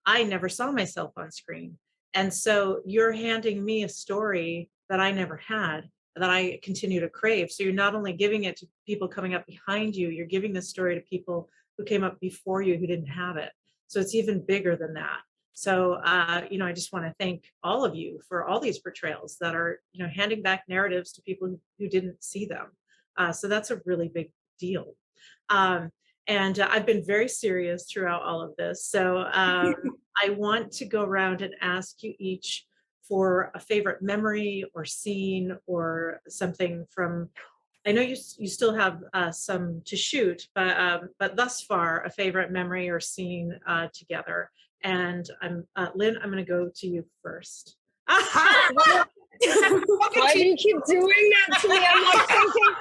never saw myself on screen. And so you're handing me a story that I never had, that I continue to crave. So you're not only giving it to people coming up behind you, you're giving this story to people who came up before you who didn't have it. So it's even bigger than that. So, you know, I just want to thank all of you for all these portrayals that are, you know, handing back narratives to people who didn't see them. So that's a really big deal. And I've been very serious throughout all of this. So I want to go around and ask you each for a favorite memory or scene or something from, I know you still have some to shoot, but thus far, a favorite memory or scene together. And Lynn, I'm going to go to you first. Why do you keep doing that to me? I'm like thinking,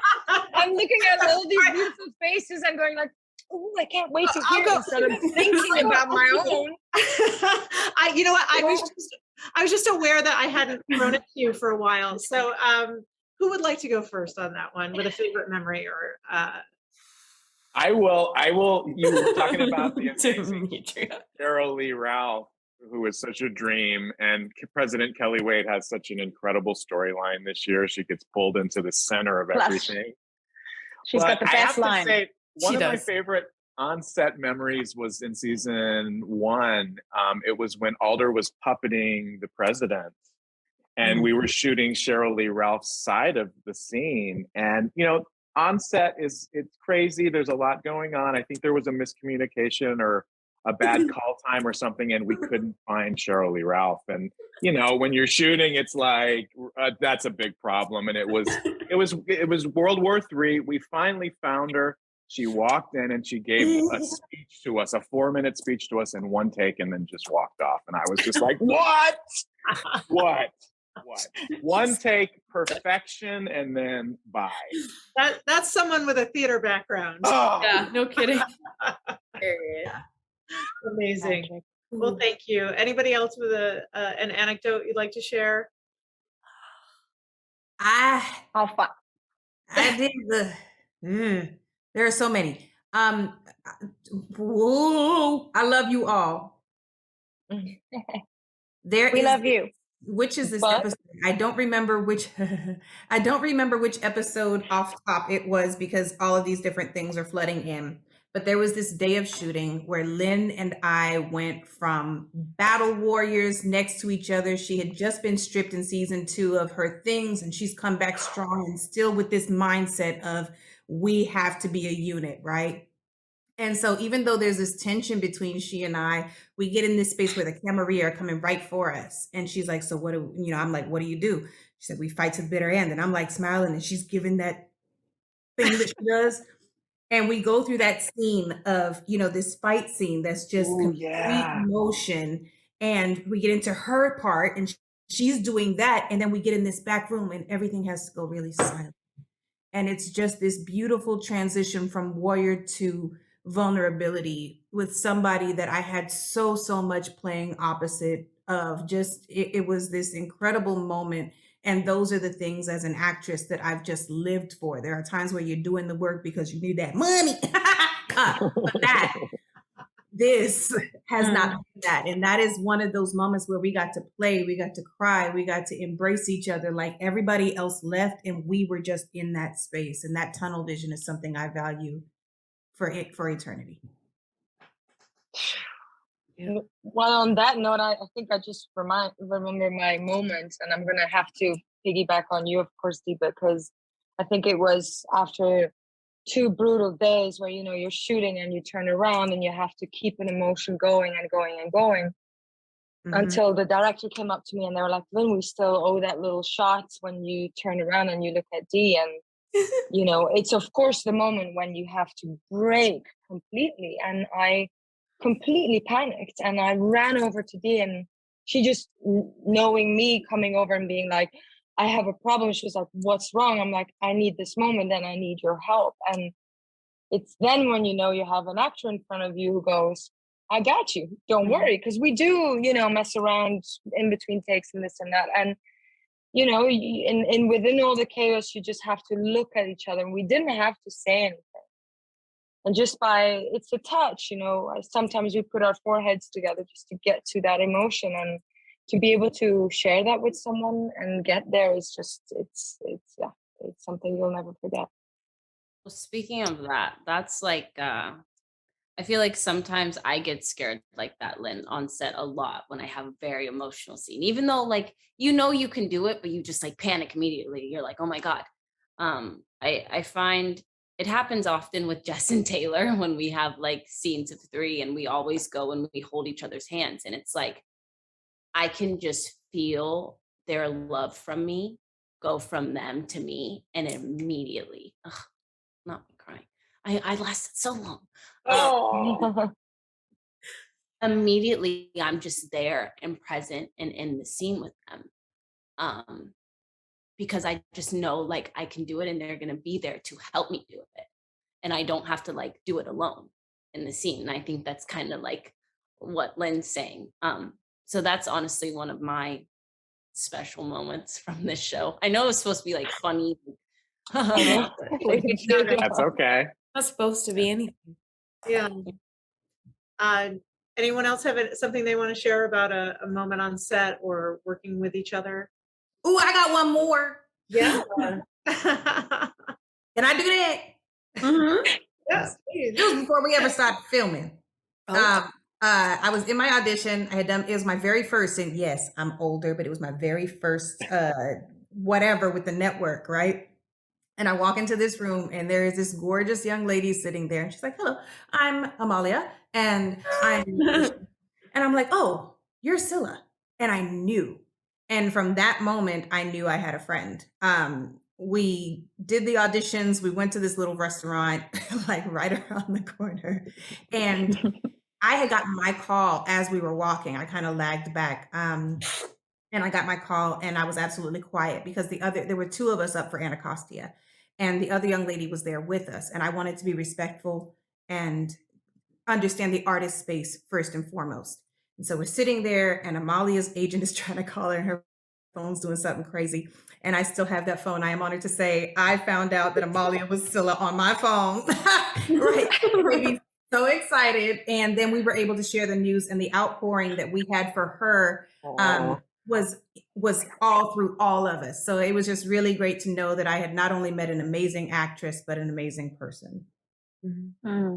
I'm looking at all these beautiful faces and going like, oh, I can't wait to hear instead of thinking about my own. You know what? I was just aware that I hadn't thrown it to you for a while. So who would like to go first on that one with a favorite memory or I will. You were talking about the amazing Cheryl Lee Ralph, who is such a dream, and President Kelly Wade has such an incredible storyline this year. She gets pulled into the center of everything. She's got the best line. Say, one of my favorite on-set memories was in season 1. It was when Alder was puppeting the president, and we were shooting Cheryl Lee Ralph's side of the scene. And, you know, on set it's crazy. There's a lot going on. I think there was a miscommunication or a bad call time or something, and we couldn't find Cheryl Lee Ralph. And, you know, when you're shooting, it's like, that's a big problem. And it was World War III. We finally found her. She walked in and she gave a speech to us, a 4-minute speech to us in one take, and then just walked off. And I was just like, what? One take, perfection, and then bye. That's someone with a theater background. Oh. Yeah, no kidding. Amazing. Well, thank you. Anybody else with an anecdote you'd like to share? I did there are so many. Whoa, I love you all. We love you. Which is this episode? I don't remember which episode off top it was, because all of these different things are flooding in. But there was this day of shooting where Lynn and I went from battle warriors next to each other. She had just been stripped in season 2 of her things, and she's come back strong and still with this mindset of we have to be a unit, right? And so even though there's this tension between she and I, we get in this space where the camera are coming right for us. And she's like, so what do, you know, I'm like, what do you do? She said, we fight to the bitter end. And I'm like smiling, and she's giving that thing that she does. And we go through that scene of, you know, this fight scene that's just complete emotion. And we get into her part and she's doing that. And then we get in this back room and everything has to go really silent. And it's just this beautiful transition from warrior to vulnerability with somebody that I had so much playing opposite of. Just it was this incredible moment. And those are the things as an actress that I've just lived for. There are times where you're doing the work because you need that money. But this has not been that. And that is one of those moments where we got to play, we got to cry, we got to embrace each other. Like everybody else left and we were just in that space. And that tunnel vision is something I value for eternity. Well, on that note, I think I just remember my moments, and I'm gonna have to piggyback on you, of course, Deepa, because I think it was after 2 brutal days where you're shooting and you turn around and you have to keep an emotion going and going and going until the director came up to me and they were like, Lynn, we still owe that little shot when you turn around and you look at Dee. And it's of course the moment when you have to break completely. And I completely panicked and I ran over to Dee, and she just, knowing me, coming over and being like, I have a problem. She was like, what's wrong? I'm like, I need this moment and I need your help. And it's then when you have an actor in front of you who goes, I got you, don't worry. Because we do, mess around in between takes and this and that. And, and within all the chaos, you just have to look at each other. And we didn't have to say anything. And just it's a touch, sometimes we put our foreheads together just to get to that emotion, and to be able to share that with someone and get there is just, it's something you'll never forget. Well, speaking of that, that's like, I feel like sometimes I get scared like that, Lynn, on set a lot when I have a very emotional scene, even though like, you can do it, but you just like panic immediately. You're like, oh my God. I find it happens often with Jess and Taylor when we have like scenes of 3 and we always go and we hold each other's hands. And it's like, I can just feel their love from me go from them to me. And immediately, not me crying. I lasted so long. Immediately, I'm just there and present and in the scene with them. Because I just know like I can do it and they're going to be there to help me do it. And I don't have to like do it alone in the scene. And I think that's kind of like what Lynn's saying. So that's honestly one of my special moments from this show. I know it's supposed to be like funny. That's okay. Not supposed to be anything. Yeah. Anyone else have something they want to share about a moment on set or working with each other? Ooh, I got one more. Yeah. Can I do that? Yes, please. It was before we ever started filming. I was in my audition. I had done, it was my very first, and yes, I'm older, but it was my very first whatever with the network, right? And I walk into this room and there is this gorgeous young lady sitting there. And she's like, hello, I'm Amalia. And I'm like, oh, you're Scylla. And I knew. And from that moment, I knew I had a friend. We did the auditions. We went to this little restaurant, like right around the corner. And I had gotten my call as we were walking. I kind of lagged back. And I got my call and I was absolutely quiet because there were 2 of us up for Anacostia. And the other young lady was there with us. And I wanted to be respectful and understand the artist space first and foremost. And so we're sitting there and Amalia's agent is trying to call her and her phone's doing something crazy. And I still have that phone. I am honored to say I found out that Amalia was still on my phone. Right. It made me so excited. And then we were able to share the news, and the outpouring that we had for her was all through all of us. So it was just really great to know that I had not only met an amazing actress, but an amazing person. Ran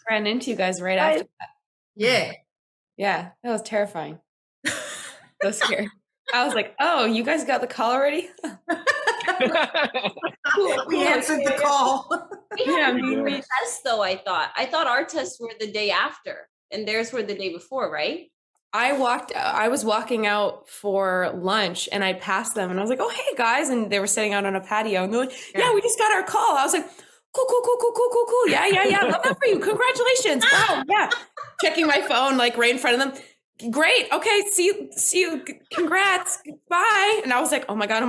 into you guys right after that. Yeah. Yeah, that was terrifying. So scary. I was like, oh, you guys got the call already? We answered the call. Yeah, tests though, I thought our tests were the day after and theirs were the day before, right? I was walking out for lunch and I passed them and I was like, oh, hey guys. And they were sitting out on a patio and they're like, yeah, we just got our call. I was like, cool. Yeah. Love that for you. Congratulations. Wow. Yeah. Checking my phone, like right in front of them. Great. Okay. See you. Congrats. Bye. And I was like, oh my God.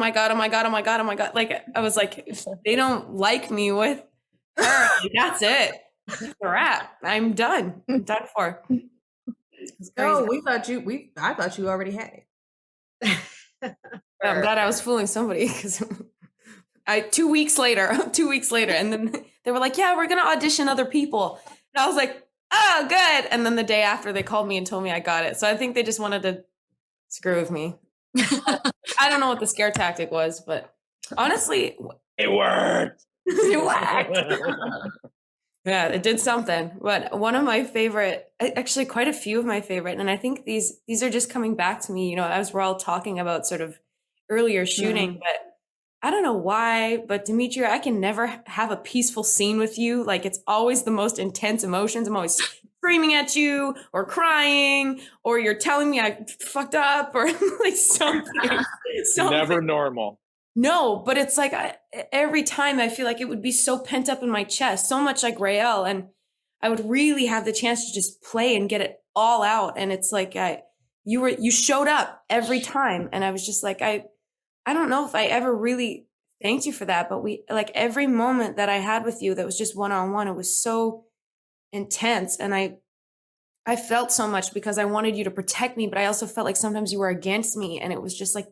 Like, I was like, if they don't like me with her, that's it. That's a wrap. I'm done. I'm done for. Oh, I thought you already had it. I'm glad I was fooling somebody because 2 weeks later, and then they were like, yeah, we're going to audition other people. I was like, oh, good. And then the day after, they called me and told me I got it. So I think they just wanted to screw with me. I don't know what the scare tactic was, but honestly, It worked. it worked. Yeah, it did something. But one of my favorite, actually quite a few of my favorite, and I think these are just coming back to me, as we're all talking about sort of earlier shooting, but I don't know why, but Demetria, I can never have a peaceful scene with you. Like, it's always the most intense emotions. I'm always screaming at you or crying, or you're telling me I fucked up or like something. Never normal. No, but it's like every time I feel like it would be so pent up in my chest, so much like Rael, and I would really have the chance to just play and get it all out. And it's like you showed up every time, and I was just like I don't know if I ever really thanked you for that, but we like every moment that I had with you that was just one-on-one, it was so intense, and I felt so much because I wanted you to protect me, but I also felt like sometimes you were against me, and it was just like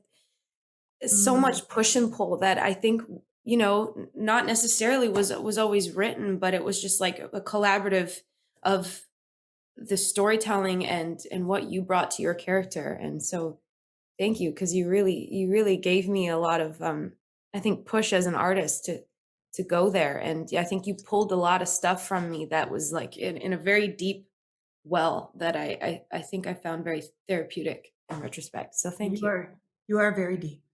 so much push and pull that I think, not necessarily was always written, but it was just like a collaborative of the storytelling and what you brought to your character. And so thank you, because you really gave me a lot of I think push as an artist to go there. And I think you pulled a lot of stuff from me that was like in a very deep well that I think I found very therapeutic in retrospect. So thank you. You are very deep.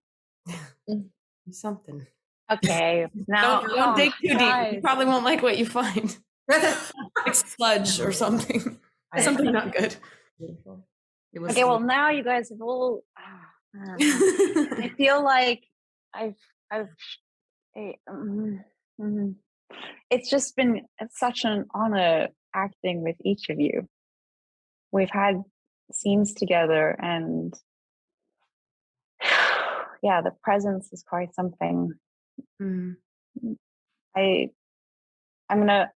Something. Okay, now Don't dig too deep. guys. You probably won't like what you find. Like sludge or something. Something not good. Beautiful. It was Okay, well now you guys have all. I feel like I've. It's just been such an honor acting with each of you. We've had scenes together, and yeah, the presence is quite something. I'm gonna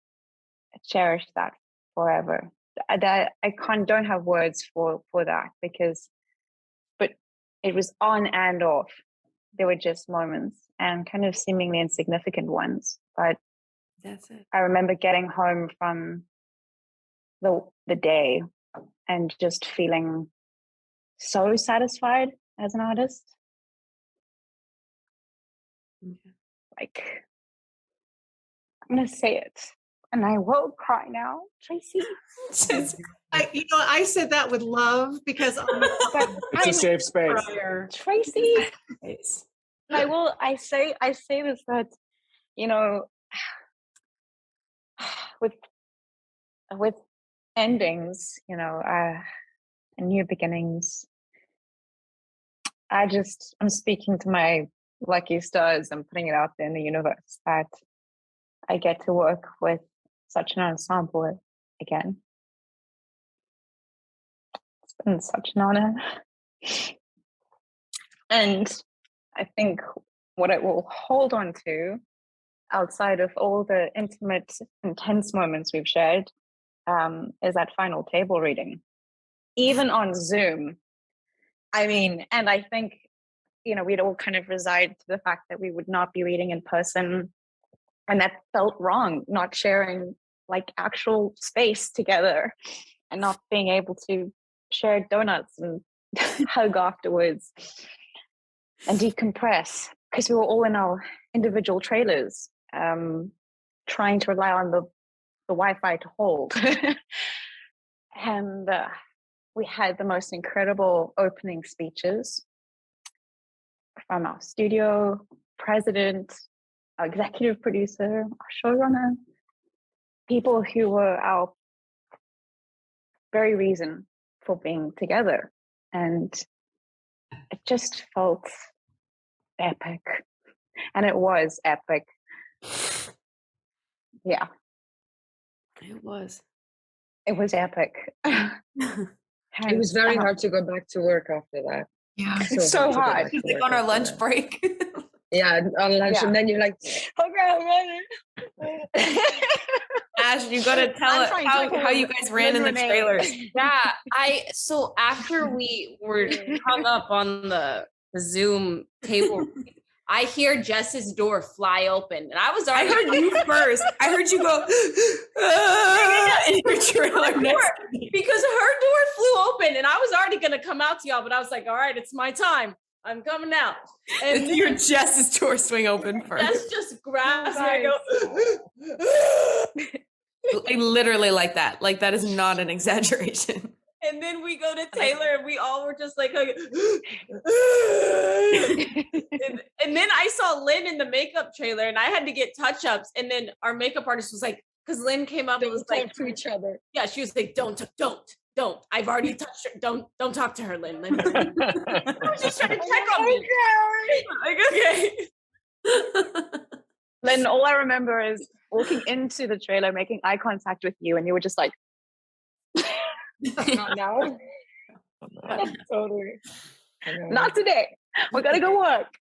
cherish that forever. I don't have words for that but it was on and off. There were just moments and kind of seemingly insignificant ones. But that's it. I remember getting home from the day and just feeling so satisfied as an artist. Okay. Like, I'm gonna say it, and I will cry now, Tracy. I said that with love because It's a safe space. Tracy. I say this that, with endings, and new beginnings. I'm speaking to my lucky stars. I'm putting it out there in the universe that I get to work with such an ensemble again. It's been such an honor. And I think what I will hold on to, outside of all the intimate, intense moments we've shared, is that final table reading. Even on Zoom. And I think, we'd all kind of reside to the fact that we would not be reading in person. And that felt wrong, not sharing like actual space together and not being able to share donuts and hug afterwards and decompress, because we were all in our individual trailers, trying to rely on the Wi-Fi to hold. And we had the most incredible opening speeches from our studio president, our executive producer, our showrunner, people who were our very reason for being together. And it just felt epic. And it was epic. Yeah. It was epic. It was very hard to go back to work after that. Yeah. It's so hard. like on our lunch break. Yeah, on lunch, and then you're like, okay, Ash, you gotta tell it how you guys ran in the trailers. Yeah, so after we were hung up on the Zoom table, I hear Jess's door fly open, and I was I already. heard you first. I heard you go in your trailer next to me. Because her door flew open, and I was already gonna come out to y'all, but I was like, all right, it's my time. I'm coming out. And Your Jess's door swing open first. Jess just grabs me. I go. I literally like that. Like that is not an exaggeration. And then we go to Taylor, and we all were just like, and then I saw Lynn in the makeup trailer, and I had to get touch-ups. And then our makeup artist was like, because Lynn came up and was like, to each other. yeah, she was like, don't. I've already touched her. Don't talk to her, Lynn. I was just trying to check on me. Like, okay. Then all I remember is walking into the trailer, making eye contact with you, and you were just like, Not now. Totally. not today. We gotta go work.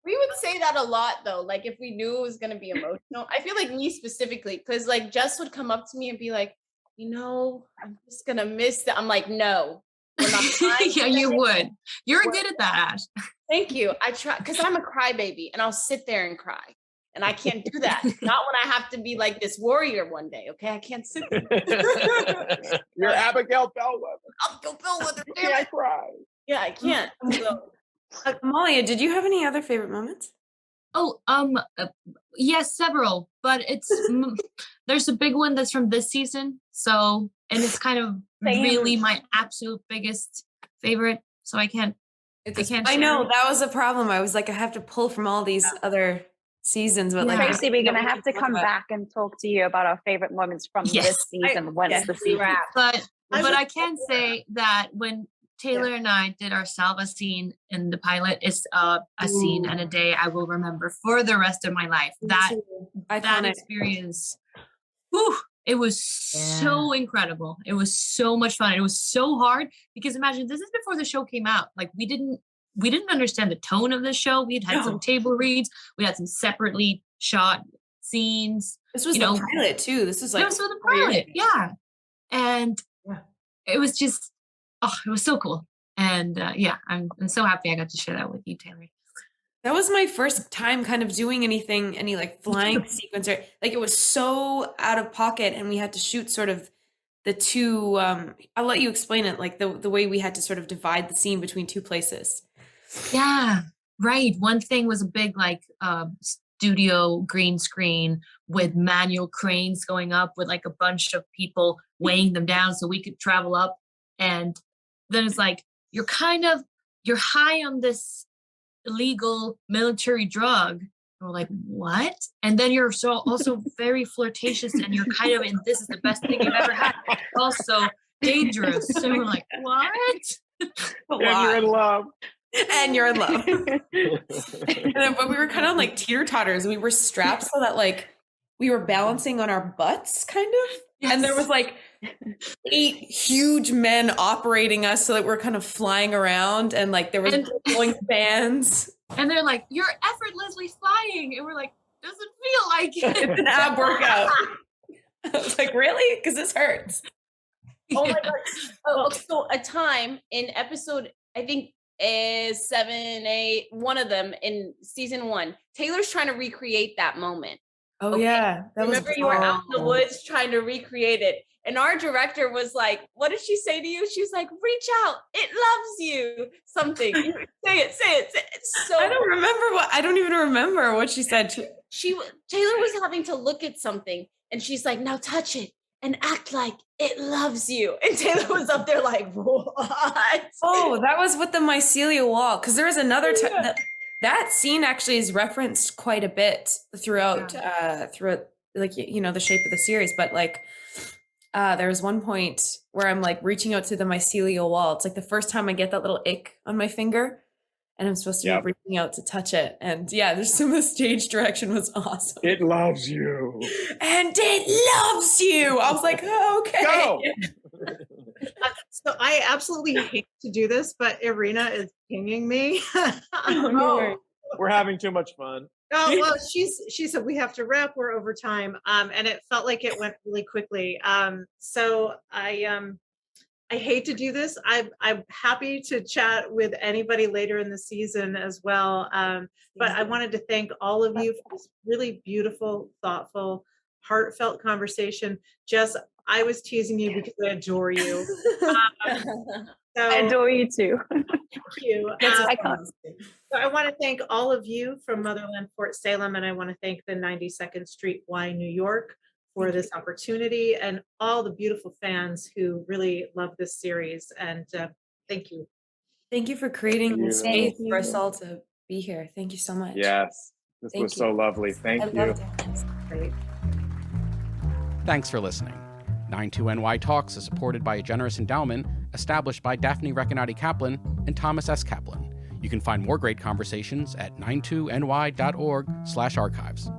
We would say that a lot though. Like if we knew it was gonna be emotional. I feel like me specifically, because like Jess would come up to me and be like, I'm just gonna miss that. I'm like, no, we're not crying. Yeah, you would. You're good at that, Ash. Thank you. I try because I'm a crybaby and I'll sit there and cry. And I can't do that. Not when I have to be like this warrior one day. Okay. I can't sit there. You're Abigail Bellwether. I'll go Bellwether. You can't cry. Yeah, I can't. So, Amalia, did you have any other favorite moments? Oh, yes, several, but it's there's a big one that's from this season. So, and it's kind of really my absolute biggest favorite. So I can't. I know that was a problem. I was like, I have to pull from all these other seasons, but like Tracy, we're gonna have to come back and talk to you about our favorite moments from this season once the season. But I can say that when Taylor and I did our Salva scene in the pilot, it's a scene and a day I will remember for the rest of my life. That experience, it was so incredible. It was so much fun. It was so hard because imagine this is before the show came out. Like we didn't understand the tone of the show. We had some table reads. We had some separately shot scenes. This was the pilot too. This was like the pilot. Yeah. And it was just, it was so cool. And I'm so happy I got to share that with you, Taylor. That was my first time kind of doing any like flying sequence. Like it was so out of pocket and we had to shoot sort of the two, I'll let you explain it, like the way we had to sort of divide the scene between two places. Yeah, right. One thing was a big like studio green screen with manual cranes going up with like a bunch of people weighing them down so we could travel up. And then it's like, you're high on this illegal military drug. And we're like, what? And then you're also very flirtatious and you're kind of in, this is the best thing you've ever had. Also dangerous. So we're like, what? And you're in love. And you're in love. But we were kind of like teeter-totters. We were strapped so that like we were balancing on our butts kind of. Yes. And there was like 8 huge men operating us so that we're kind of flying around and like there was blowing fans. And they're like, you're effortlessly flying. And we're like, doesn't feel like it. It's an ab workout. I was like, really? Because this hurts. Oh my God. So a time in episode, I think 7, 8, one of them in season 1, Taylor's trying to recreate that moment. Oh yeah. Remember you were out in the woods trying to recreate it. And our director was like, what did she say to you? She was like, reach out. It loves you. Something. Say it. So I don't even remember what she said. Taylor was having to look at something and she's like, now touch it and act like it loves you. And Taylor was up there like, what? Oh, that was with the mycelial wall. Because there was another time that scene actually is referenced quite a bit throughout like, the shape of the series. But like, there was one point where I'm like reaching out to the mycelial wall. It's like the first time I get that little ick on my finger and I'm supposed to be reaching out to touch it. And there's some of the stage direction was awesome. It loves you. And it loves you. I was like, oh, okay. Go. So I absolutely hate to do this, but Irina is pinging me. We're having too much fun. Oh, well, she said we have to wrap. We're over time. And it felt like it went really quickly. So I I hate to do this. I'm happy to chat with anybody later in the season as well. But I wanted to thank all of you for this really beautiful, thoughtful, heartfelt conversation. Jess, I was teasing you because I adore you. So, I adore you too. thank you. I can't. So I want to thank all of you from Motherland Fort Salem, and I want to thank the 92nd Street Y, New York, for this opportunity, and all the beautiful fans who really love this series. And thank you. Thank you for creating you. the space Thank for us you. all to be here. Thank you so much. Yes, this Thank was you. so lovely. Thank I you. loved it. Great. Thanks for listening. 92NY Talks is supported by a generous endowment established by Daphne Recanati Kaplan and Thomas S. Kaplan. You can find more great conversations at 92ny.org/archives.